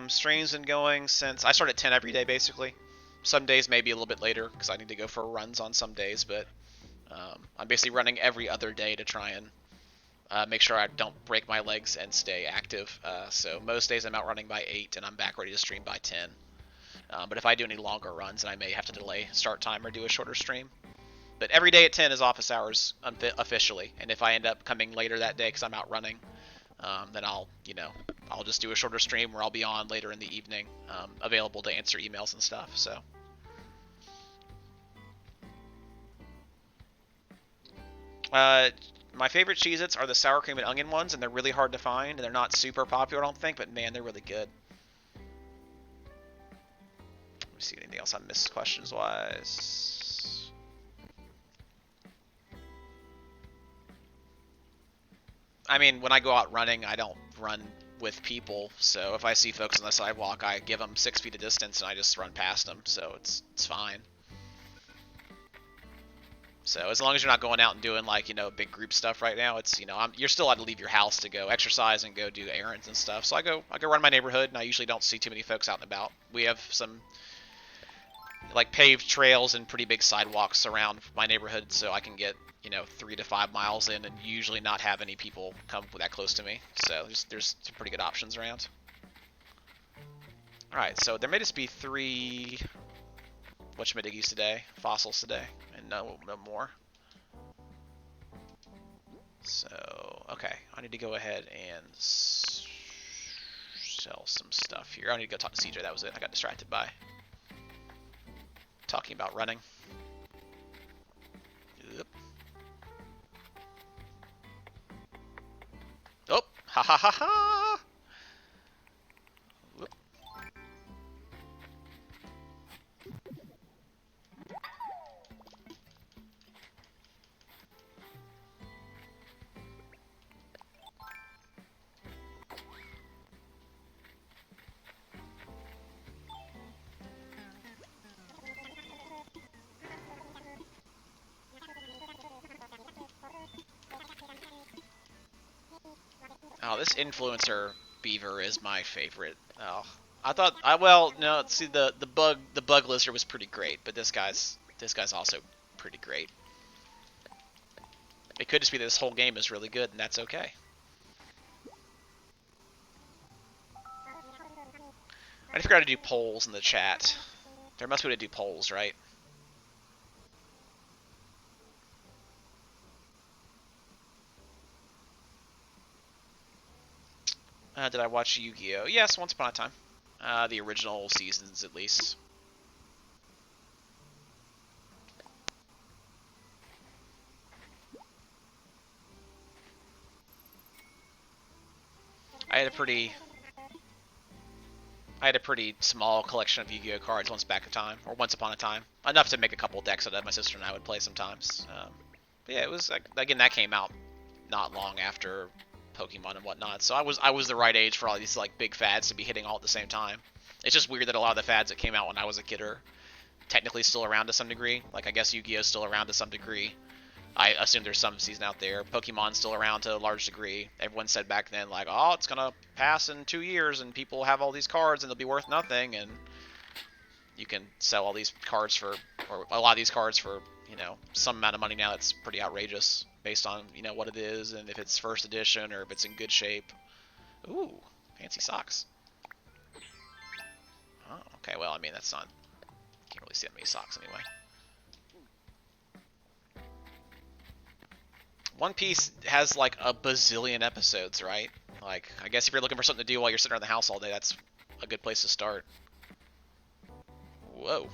A: Stream's been going since I start at 10 every day, basically. Some days maybe a little bit later because I need to go for runs on some days, but I'm basically running every other day to try and make sure I don't break my legs and stay active. So most days I'm out running by 8 and I'm back ready to stream by 10. But if I do any longer runs, then I may have to delay start time or do a shorter stream. But every day at 10 is office hours officially, and if I end up coming later that day because I'm out running, then I'll just do a shorter stream where I'll be on later in the evening, available to answer emails and stuff. So, my favorite Cheez-Its are the sour cream and onion ones, and they're really hard to find, and they're not super popular, I don't think, but man, they're really good. Let me see anything else I missed questions-wise. I mean, when I go out running, I don't run with people, so if I see folks on the sidewalk, I give them 6 feet of distance and I just run past them, so it's fine. So as long as you're not going out and doing like big group stuff right now, it's you're still allowed to leave your house to go exercise and go do errands and stuff. So I go run my neighborhood, and I usually don't see too many folks out and about. We have some like paved trails and pretty big sidewalks around my neighborhood, so I can get 3 to 5 miles in and usually not have any people come that close to me. So there's some pretty good options around. All right, so there may just be 3 whatchamadiggies today, fossils today, and no more. So okay, I need to go ahead and sell some stuff here. I need to go talk to CJ. That was it. I got distracted by talking about running. Yep. Oh, ha ha ha ha! Whoop. Oh, this influencer beaver is my favorite. Oh, well, no, see the bug lizard was pretty great, but this guy's also pretty great. It could just be that this whole game is really good, and that's okay. I forgot to do polls in the chat. There must be a way to do polls, right? Did I watch Yu-Gi-Oh? Yes, once upon a time. The original seasons, at least. I had a pretty small collection of Yu-Gi-Oh cards once upon a time. Enough to make a couple decks that my sister and I would play sometimes. But yeah, it was again, that came out not long after Pokemon and whatnot, so I was the right age for all these like big fads to be hitting all at the same time. It's just weird that a lot of the fads that came out when I was a kid are technically still around to some degree. Like I guess Yu-Gi-Oh's still around to some degree. I assume there's some season out there. Pokemon's still around to a large degree. Everyone said back then, like, oh, it's gonna pass in 2 years, and people have all these cards, and they'll be worth nothing, and you can sell all these cards for, or a lot of these cards for, some amount of money now. That's pretty outrageous based on, what it is, and if it's first edition, or if it's in good shape. Ooh, fancy socks. Oh, okay, well, I mean, that's not, can't really see that many socks anyway. One Piece has like a bazillion episodes, right? Like, I guess if you're looking for something to do while you're sitting around the house all day, that's a good place to start. Whoa.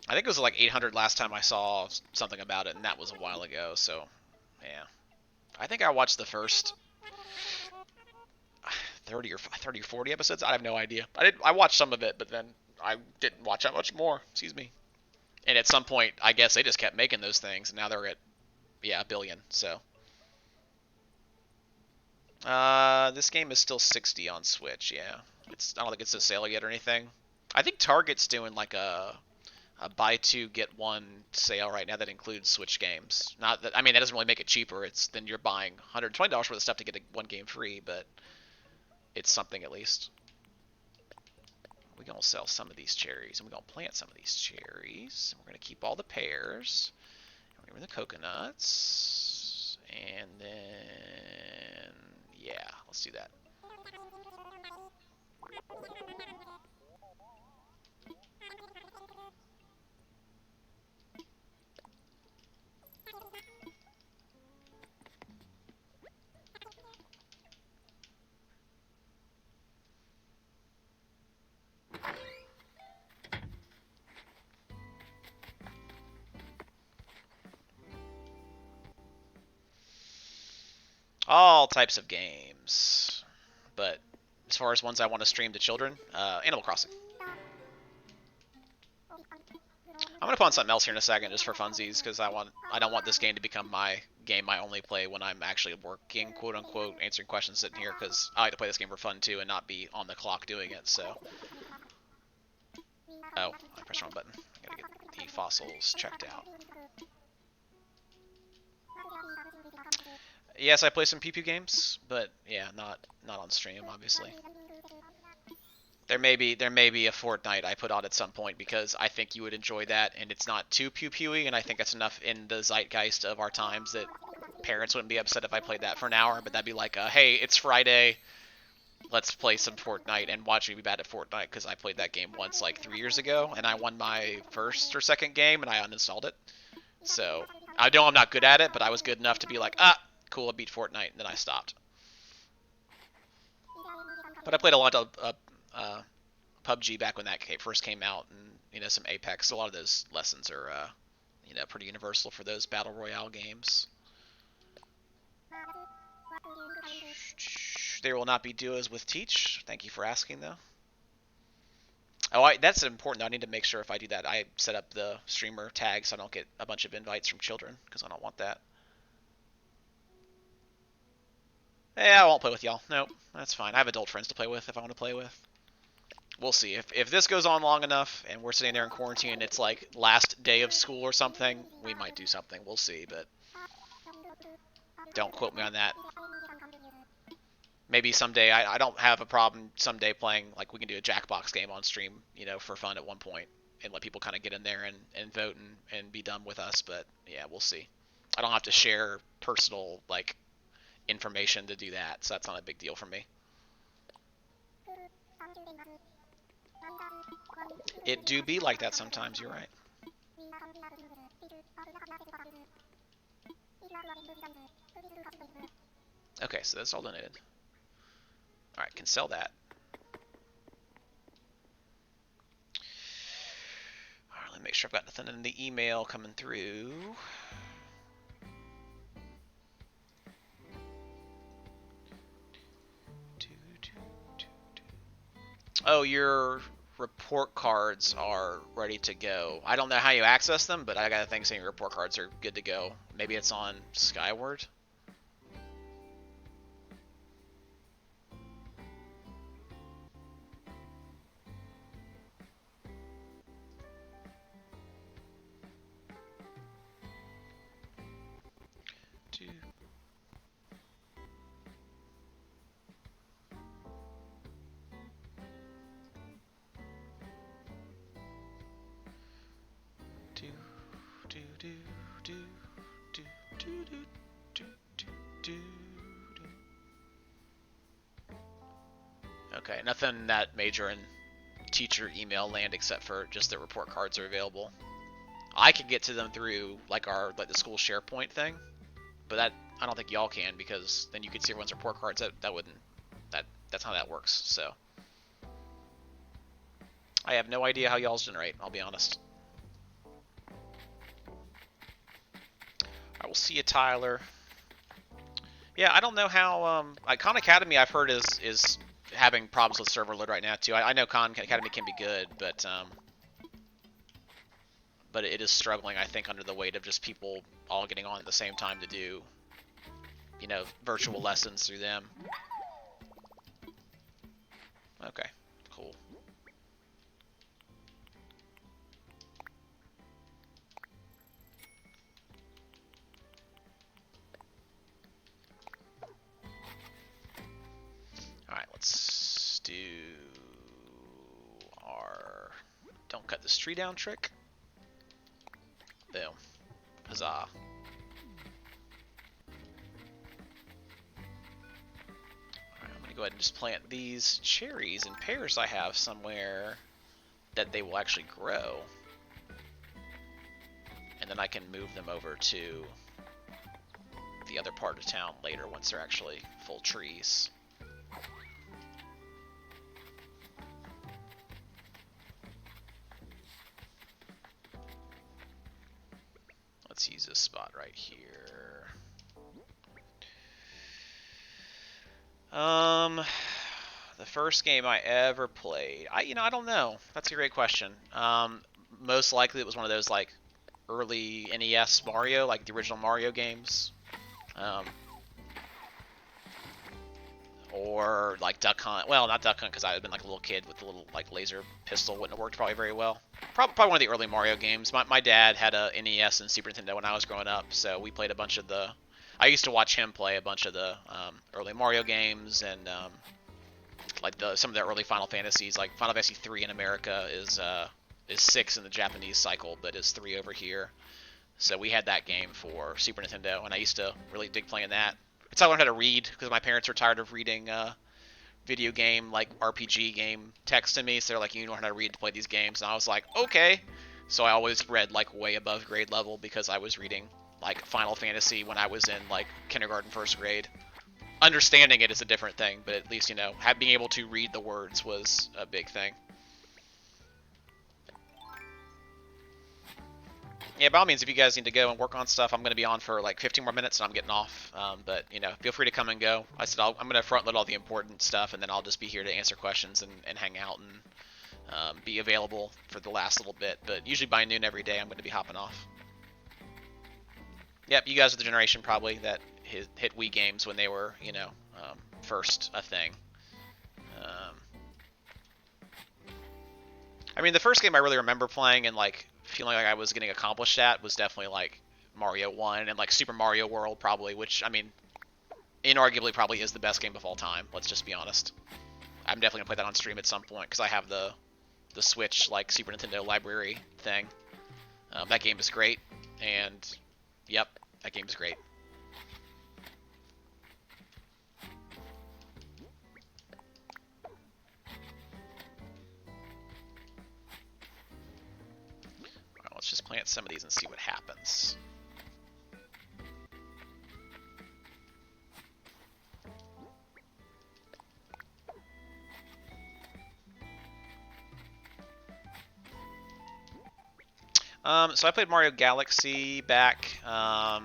A: I think it was like 800 last time I saw something about it, and that was a while ago, so yeah. I think I watched the first 30 or 40 episodes. I have no idea. I watched some of it, but then I didn't watch that much more. Excuse me. And at some point, I guess they just kept making those things, and now they're at a billion. So, this game is still 60 on Switch. Yeah, I don't think it's a sale yet or anything. I think Target's doing like a buy two get one sale right now that includes Switch games. Not that, I mean, that doesn't really make it cheaper. It's then you're buying $120 worth of stuff to get one game free, but it's something at least. We're gonna sell some of these cherries, and we're gonna plant some of these cherries. We're gonna keep all the pears. We're gonna the coconuts, and then yeah, let's do that. All types of games, but as far as ones I want to stream to children, Animal Crossing. I'm gonna put on something else here in a second, just for funsies, because I don't want this game to become my game I only play when I'm actually working, quote unquote, answering questions sitting here, because I like to play this game for fun too and not be on the clock doing it. So, oh, I pressed the wrong button. I gotta get the fossils checked out. Yes, I play some PP games, but yeah, not on stream, obviously. There may be a Fortnite I put on at some point because I think you would enjoy that, and it's not too pew-pewy, and I think that's enough in the zeitgeist of our times that parents wouldn't be upset if I played that for an hour. But that'd be like, hey, it's Friday, let's play some Fortnite and watch me be bad at Fortnite because I played that game once like 3 years ago, and I won my first or second game, and I uninstalled it. So I know I'm not good at it, but I was good enough to be like, cool, I beat Fortnite, and then I stopped. But I played a lot of PUBG back when that first came out, and some Apex. A lot of those lessons are pretty universal for those battle royale games. There will not be duos with Teach. Thank you for asking, though. Oh, that's important. I need to make sure if I do that, I set up the streamer tag so I don't get a bunch of invites from children, because I don't want that. I won't play with y'all. Nope, that's fine. I have adult friends to play with if I want to play with. We'll see. If this goes on long enough and we're sitting there in quarantine and it's like last day of school or something, we might do something. We'll see, but don't quote me on that. Maybe someday. I don't have a problem someday playing, like, we can do a Jackbox game on stream, for fun at one point, and let people kind of get in there and vote and be done with us, but yeah, we'll see. I don't have to share personal, like, information to do that, so that's not a big deal for me. It do be like that sometimes, you're right. Okay, so that's all donated. Alright, can sell that. Alright, let me make sure I've got nothing in the email coming through. Oh, your report cards are ready to go. I don't know how you access them, but I got a thing saying your report cards are good to go. Maybe it's on Skyward? Okay, nothing that major in teacher email land except for just that report cards are available. I can get to them through like the school SharePoint thing, but I don't think y'all can because then you could see everyone's report cards. That wouldn't that's how that works. So I have no idea how y'all's generate. I'll be honest. I will see you, Tyler. Yeah, I don't know how. Khan Academy I've heard is having problems with server load right now too. I know Khan Academy can be good, but it is struggling, I think, under the weight of just people all getting on at the same time to do, virtual lessons through them. Okay, cool. Alright, let's do our don't cut this tree down trick. Boom. Huzzah. Alright, I'm going to go ahead and just plant these cherries and pears I have somewhere that they will actually grow. And then I can move them over to the other part of town later once they're actually full trees. Let's use this spot right here. The first game I ever played, I don't know. That's a great question. Most likely it was one of those like early NES Mario, like the original Mario games. Or like Duck Hunt. Well, not Duck Hunt because I had been like a little kid with the little like laser pistol. Wouldn't have worked probably very well. Probably one of the early Mario games. My dad had a NES and Super Nintendo when I was growing up, so we played a bunch of the. I used to watch him play a bunch of the early Mario games and like some of the early Final Fantasies. Like Final Fantasy 3 in America is 6 in the Japanese cycle, but is 3 over here. So we had that game for Super Nintendo, and I used to really dig playing that. It's how I learned how to read because my parents were tired of reading video game like RPG game text to me, so they're like, you know how to read to play these games, and I was like, okay. So I always read like way above grade level because I was reading like Final Fantasy when I was in like kindergarten, first grade. Understanding it is a different thing, but at least being able to read the words was a big thing. Yeah, by all means, if you guys need to go and work on stuff, I'm going to be on for like 15 more minutes and I'm getting off. But, feel free to come and go. I said I'm going to front load all the important stuff, and then I'll just be here to answer questions and hang out and be available for the last little bit. But usually by noon every day, I'm going to be hopping off. Yep, you guys are the generation probably that hit Wii games when they were, first a thing. I mean, the first game I really remember playing and like feeling like I was getting accomplished at was definitely like Mario 1 and like Super Mario World probably, which I mean, inarguably probably is the best game of all time. Let's just be honest. I'm definitely gonna play that on stream at some point because I have the Switch like Super Nintendo library thing. That game is great, and yep, that game is great. Let's just plant some of these and see what happens. So I played Mario Galaxy back. I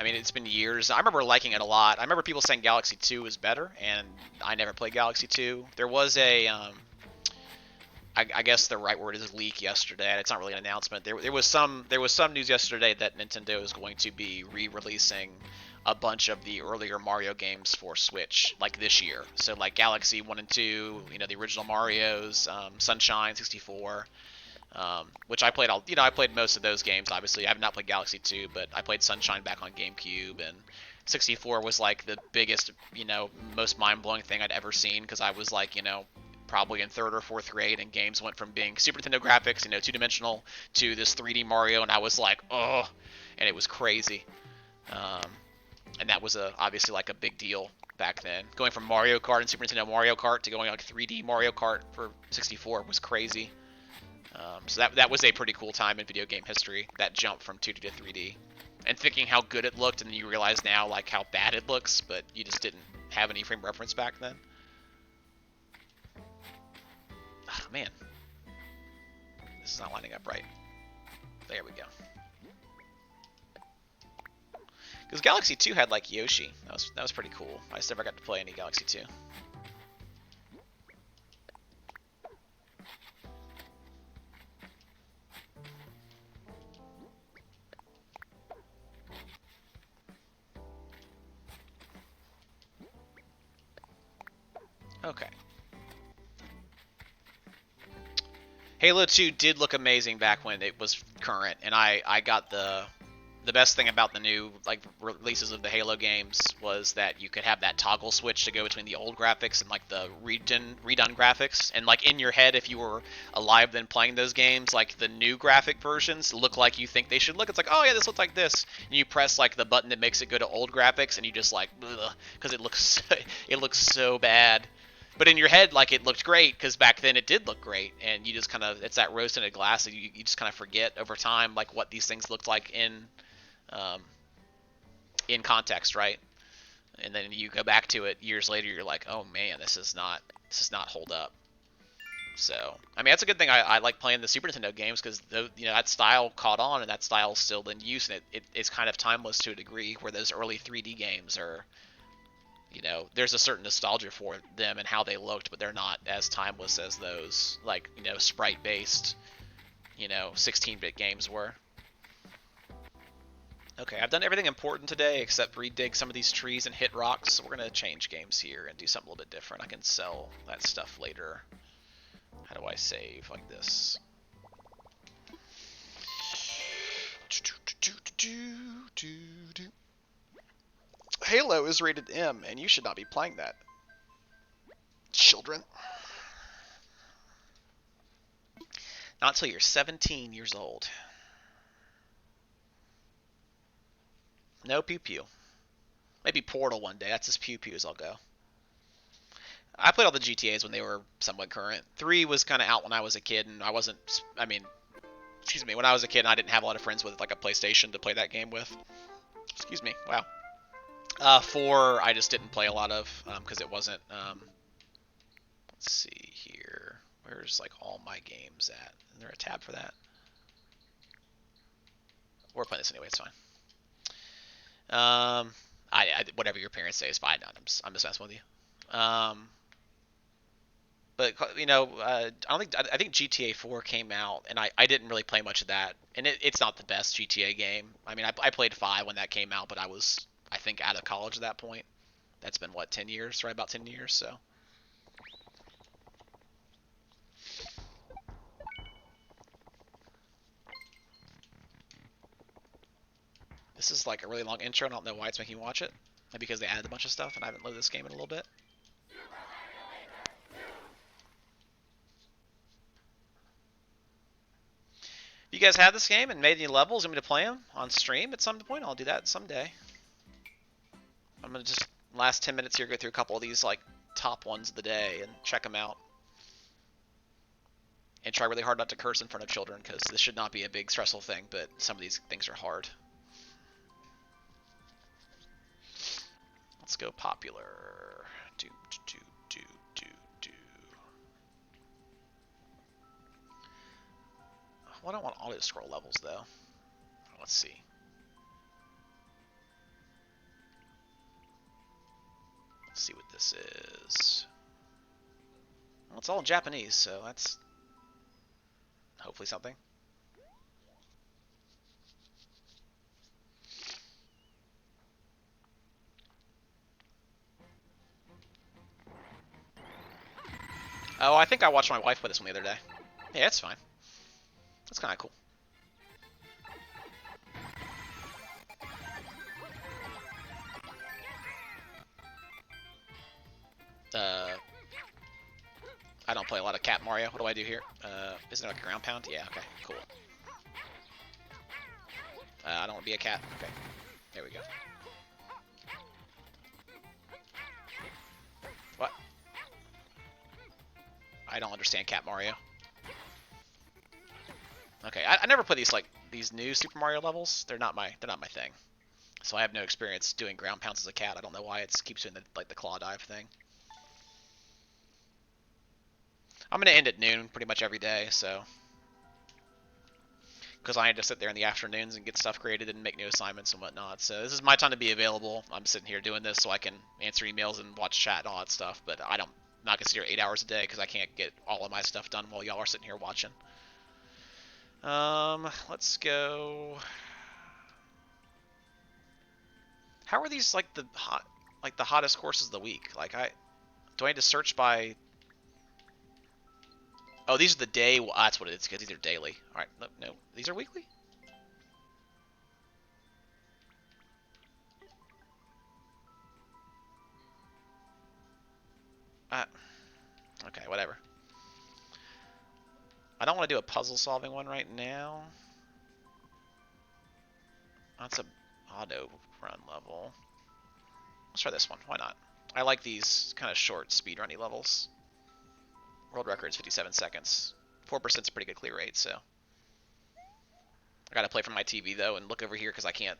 A: mean, it's been years. I remember liking it a lot. I remember people saying Galaxy 2 was better, and I never played Galaxy 2. There was a I guess the right word is leak yesterday. It's not really an announcement. There was some news yesterday that Nintendo is going to be re-releasing a bunch of the earlier Mario games for Switch like this year. So like Galaxy 1 and 2, the original Marios, Sunshine 64, which I played I played most of those games. Obviously, I have not played Galaxy 2, but I played Sunshine back on GameCube, and 64 was like the biggest, most mind-blowing thing I'd ever seen because I was like, probably in third or fourth grade, and games went from being Super Nintendo graphics, two-dimensional, to this 3D Mario, and I was like, oh, and it was crazy. And that was obviously like a big deal back then. Going from Mario Kart and Super Nintendo Mario Kart to going like 3D Mario Kart for 64 was crazy. So that was a pretty cool time in video game history, that jump from 2D to 3D. And thinking how good it looked, and then you realize now like how bad it looks, but you just didn't have any frame reference back then. Oh, man. This is not lining up right. There we go. Because Galaxy 2 had like Yoshi. That was pretty cool. I just never got to play any Galaxy 2. Okay. Halo 2 did look amazing back when it was current, and I got the best thing about the new like releases of the Halo games was that you could have that toggle switch to go between the old graphics and like the redone graphics. And like in your head, if you were alive then playing those games, like the new graphic versions look like you think they should look. It's like, oh yeah, this looks like this. And you press like the button that makes it go to old graphics, and you just like, because it looks so bad. But in your head, like, it looked great, because back then it did look great, and you just kind of, it's that rose-tinted glass, and you just kind of forget over time, like, what these things looked like in context, right? And then you go back to it years later, you're like, oh man, this is not hold up. So, I mean, that's a good thing. I like playing the Super Nintendo games, because that style caught on, and that style is still in use, and it's kind of timeless to a degree, where those early 3D games are, there's a certain nostalgia for them and how they looked, but they're not as timeless as those, like, sprite-based, 16-bit games were. Okay, I've done everything important today except redig some of these trees and hit rocks, so we're going to change games here and do something a little bit different. I can sell that stuff later. How do I save like this? Halo is rated M, and you should not be playing that, children. Not until you're 17 years old. No pew pew. Maybe Portal one day. That's as pew pew as I'll go. I played all the GTAs when they were somewhat current. 3 was kind of out when I was a kid, and when I was a kid, I didn't have a lot of friends with like a PlayStation to play that game with. Excuse me. Wow. 4, I just didn't play a lot of, because it wasn't, let's see here. Where's like all my games at? Is there a tab for that? We're playing this anyway, it's fine. Whatever your parents say is fine. I'm just messing with you. But I think GTA 4 came out, and I didn't really play much of that, and it's not the best GTA game. I mean, I played 5 when that came out, but I was, I think, out of college at that point. That's been what, 10 years, right? About 10 years, so. This is like a really long intro, and I don't know why it's making me watch it. Maybe because they added a bunch of stuff, and I haven't loaded this game in a little bit. You guys have this game and made any levels? You want me to play them on stream at some point? I'll do that someday. I'm going to just, last 10 minutes here, go through a couple of these like top ones of the day and check them out. And try really hard not to curse in front of children, because this should not be a big stressful thing, but some of these things are hard. Let's go popular. Well, I don't want auto scroll levels though. Let's see. Let's see what this is. Well, it's all in Japanese, so that's hopefully something. Oh, I think I watched my wife play this one the other day. Yeah, that's fine. That's kind of cool. I don't play a lot of Cat Mario. What do I do here? Isn't it like a ground pound? Yeah, okay, cool. I don't want to be a cat. Okay, there we go. What? I don't understand Cat Mario. Okay, I never play these new Super Mario levels. They're not my thing. So I have no experience doing ground pounds as a cat. I don't know why it keeps doing the claw dive thing. I'm gonna end at noon pretty much every day, so because I had to sit there in the afternoons and get stuff created and make new assignments and whatnot. So this is my time to be available. I'm sitting here doing this so I can answer emails and watch chat and all that stuff. But I'm not gonna sit here 8 hours a day because I can't get all of my stuff done while y'all are sitting here watching. Let's go. How are these like the hottest courses of the week? Do I need to search by? Oh, these are the day. Well, that's what it is because these are daily. All right, no, these are weekly. Okay, whatever. I don't want to do a puzzle solving one right now. That's a auto run level. Let's try this one. Why not? I like these kind of short speedrunny levels. World record is 57 seconds. 4% is a pretty good clear rate, so. I gotta play from my TV though and look over here because I can't.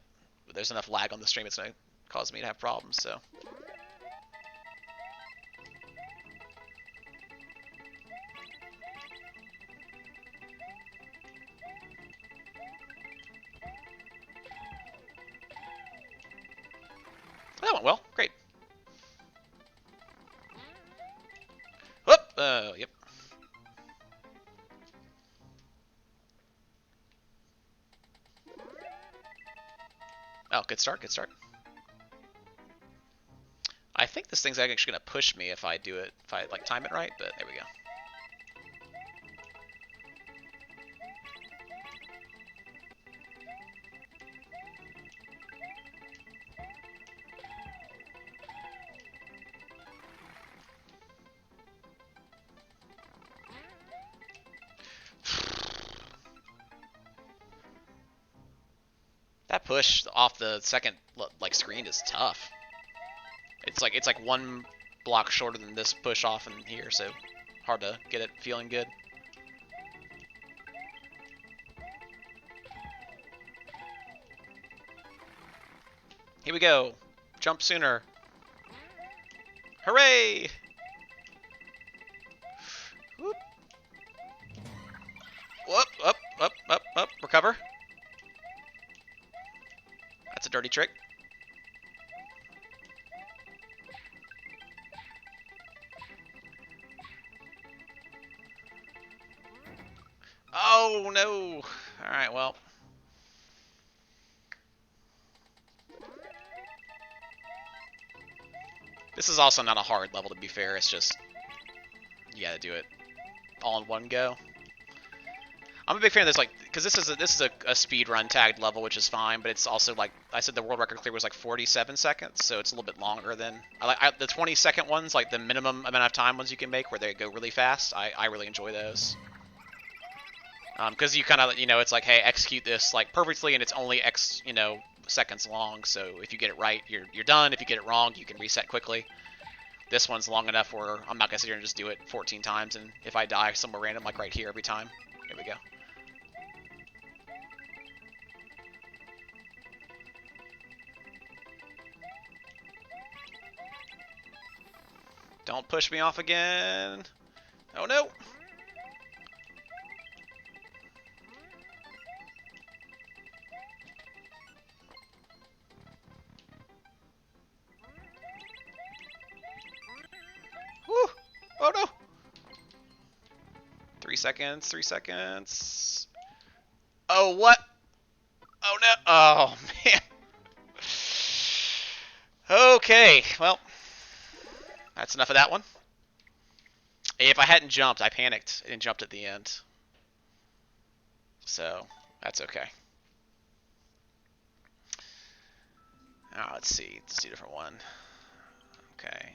A: There's enough lag on the stream, it's gonna cause me to have problems, so. That went well. Great. Whoop! Yep. Oh, good start, good start. I think this thing's actually gonna push me if I do it, if I like time it right, but there we go. That push off the second like screen is tough. It's like one block shorter than this push off in here, so hard to get it feeling good. Here we go. Jump sooner. Hooray! Whoop. Whoop, up, up, up, up. Recover. That's a dirty trick. Oh, no. Alright, well. This is also not a hard level, to be fair. It's just, you gotta do it all in one go. I'm a big fan of this, like, because this is a speed run tagged level, which is fine, but it's also like I said, the world record clear was like 47 seconds, so it's a little bit longer than the 20-second ones, like the minimum amount of time ones you can make, where they go really fast. I really enjoy those, because you kind of it's like, hey, execute this like perfectly, and it's only seconds long. So if you get it right, you're done. If you get it wrong, you can reset quickly. This one's long enough where I'm not gonna sit here and just do it 14 times, and if I die somewhere random, like right here every time, there we go. Don't push me off again. Oh no. Woo. Oh no. 3 seconds, 3 seconds. Oh, what? Oh no. Oh man. Okay, well, that's enough of that one. If I hadn't jumped, I panicked and jumped at the end. So, that's okay. Oh, let's see. Let's do a different one. Okay.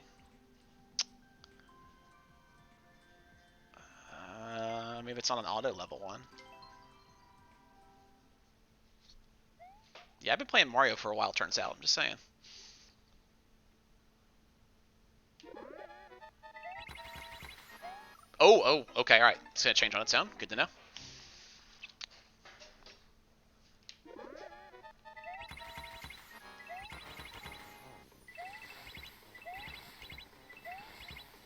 A: Maybe it's on an auto level one. Yeah, I've been playing Mario for a while, turns out. I'm just saying. Oh, okay, alright. It's going to change on its own. Good to know.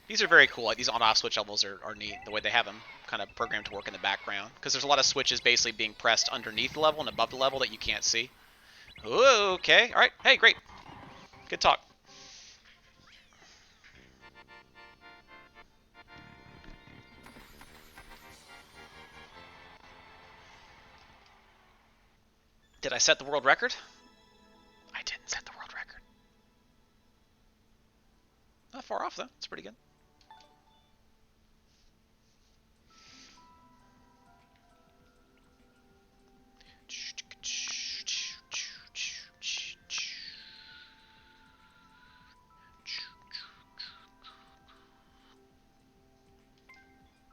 A: These are very cool. Like, these on-off switch levels are neat, the way they have them kind of programmed to work in the background. Because there's a lot of switches basically being pressed underneath the level and above the level that you can't see. Ooh, okay, alright. Hey, great. Good talk. Did I set the world record? I didn't set the world record. Not far off, though. It's pretty good.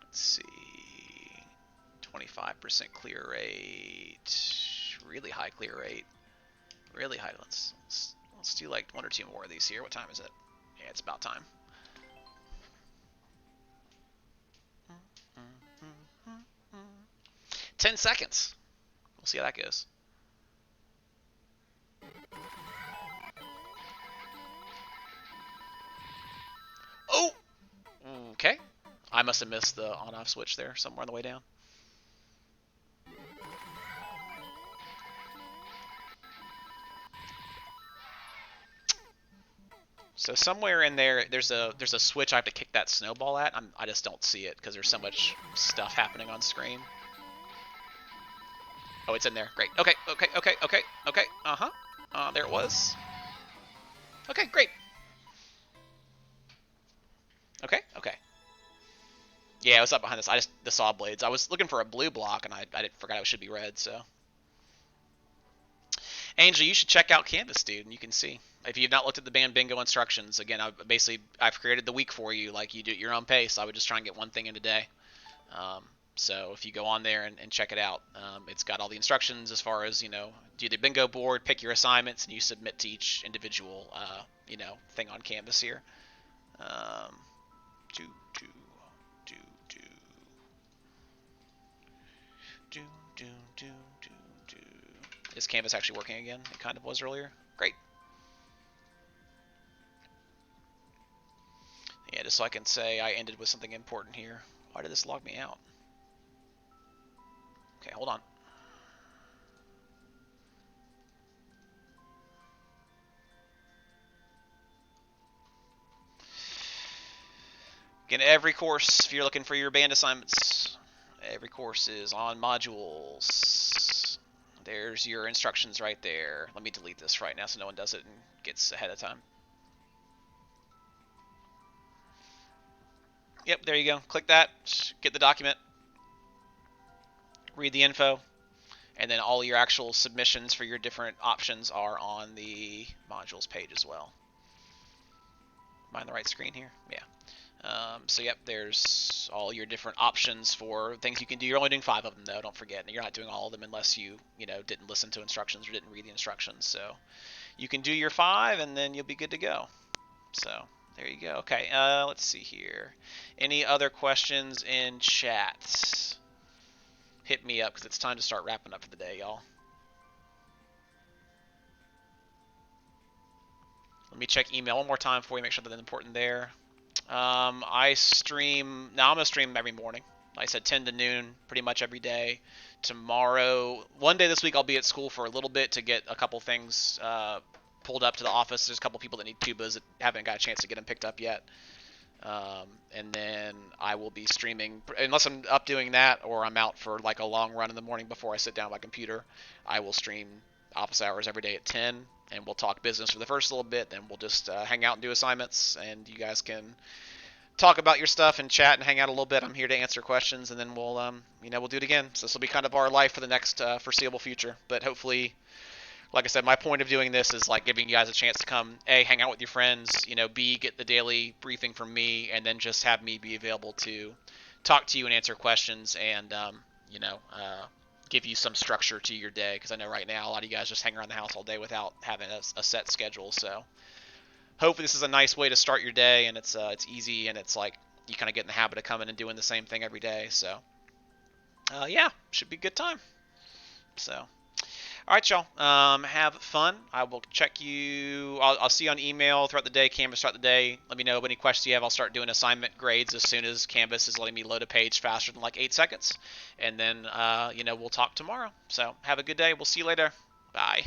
A: Let's see. 25% clear rate. Really high clear rate. Really high. Let's do like one or two more of these here. What time is it? Yeah, it's about time. Mm-hmm. 10 seconds. We'll see how that goes. Oh! Okay. I must have missed the on-off switch there somewhere on the way down. So somewhere in there, there's a switch I have to kick that snowball at. I just don't see it because there's so much stuff happening on screen. Oh, it's in there. Great. Okay. There it was. Okay, great. Okay. Yeah, I was up behind this. The saw blades. I was looking for a blue block, and I forgot it should be red. So, Angel, you should check out Canvas, dude, and you can see. If you've not looked at the band bingo instructions, again, I've created the week for you. Like, you do at your own pace. I would just try and get one thing in a day. So if you go on there and check it out, it's got all the instructions as far as, do the bingo board, pick your assignments, and you submit to each individual, thing on Canvas here. Is Canvas actually working again? It kind of was earlier. Great. Yeah, just so I can say I ended with something important here. Why did this log me out? Okay, hold on. Again, every course, if you're looking for your band assignments, every course is on modules. There's your instructions right there. Let me delete this right now so no one does it and gets ahead of time. Yep, there you go. Click that, get the document, read the info, and then all your actual submissions for your different options are on the modules page as well. Am I on the right screen here? Yeah. So yep, there's all your different options for things you can do. You're only doing 5 of them though, don't forget. And you're not doing all of them unless you didn't listen to instructions or didn't read the instructions. So you can do your 5 and then you'll be good to go. So there you go. Okay, let's see here. Any other questions in chat? Hit me up because it's time to start wrapping up for the day, y'all. Let me check email one more time for you, make sure that's important there. I stream, now I'm going to stream every morning. Like I said, 10 to noon, pretty much every day. Tomorrow, one day this week I'll be at school for a little bit to get a couple things pulled up to the office. There's a couple people that need tubas that haven't got a chance to get them picked up yet. And then I will be streaming, unless I'm up doing that or I'm out for like a long run in the morning before I sit down at my computer, I will stream office hours every day at 10, and we'll talk business for the first little bit, then we'll just hang out and do assignments, and you guys can talk about your stuff and chat and hang out a little bit. I'm here to answer questions, and then we'll we'll do it again. So this will be kind of our life for the next foreseeable future, but hopefully, like I said, my point of doing this is like giving you guys a chance to come, A, hang out with your friends, B, get the daily briefing from me, and then just have me be available to talk to you and answer questions and give you some structure to your day, because I know right now a lot of you guys just hang around the house all day without having a set schedule. So hopefully this is a nice way to start your day, and it's easy, and it's like you kind of get in the habit of coming and doing the same thing every day. So yeah, should be a good time. So all right, y'all. Have fun. I will check you. I'll see you on email throughout the day. Canvas throughout the day. Let me know any questions you have. I'll start doing assignment grades as soon as Canvas is letting me load a page faster than like 8 seconds. And then, we'll talk tomorrow. So have a good day. We'll see you later. Bye.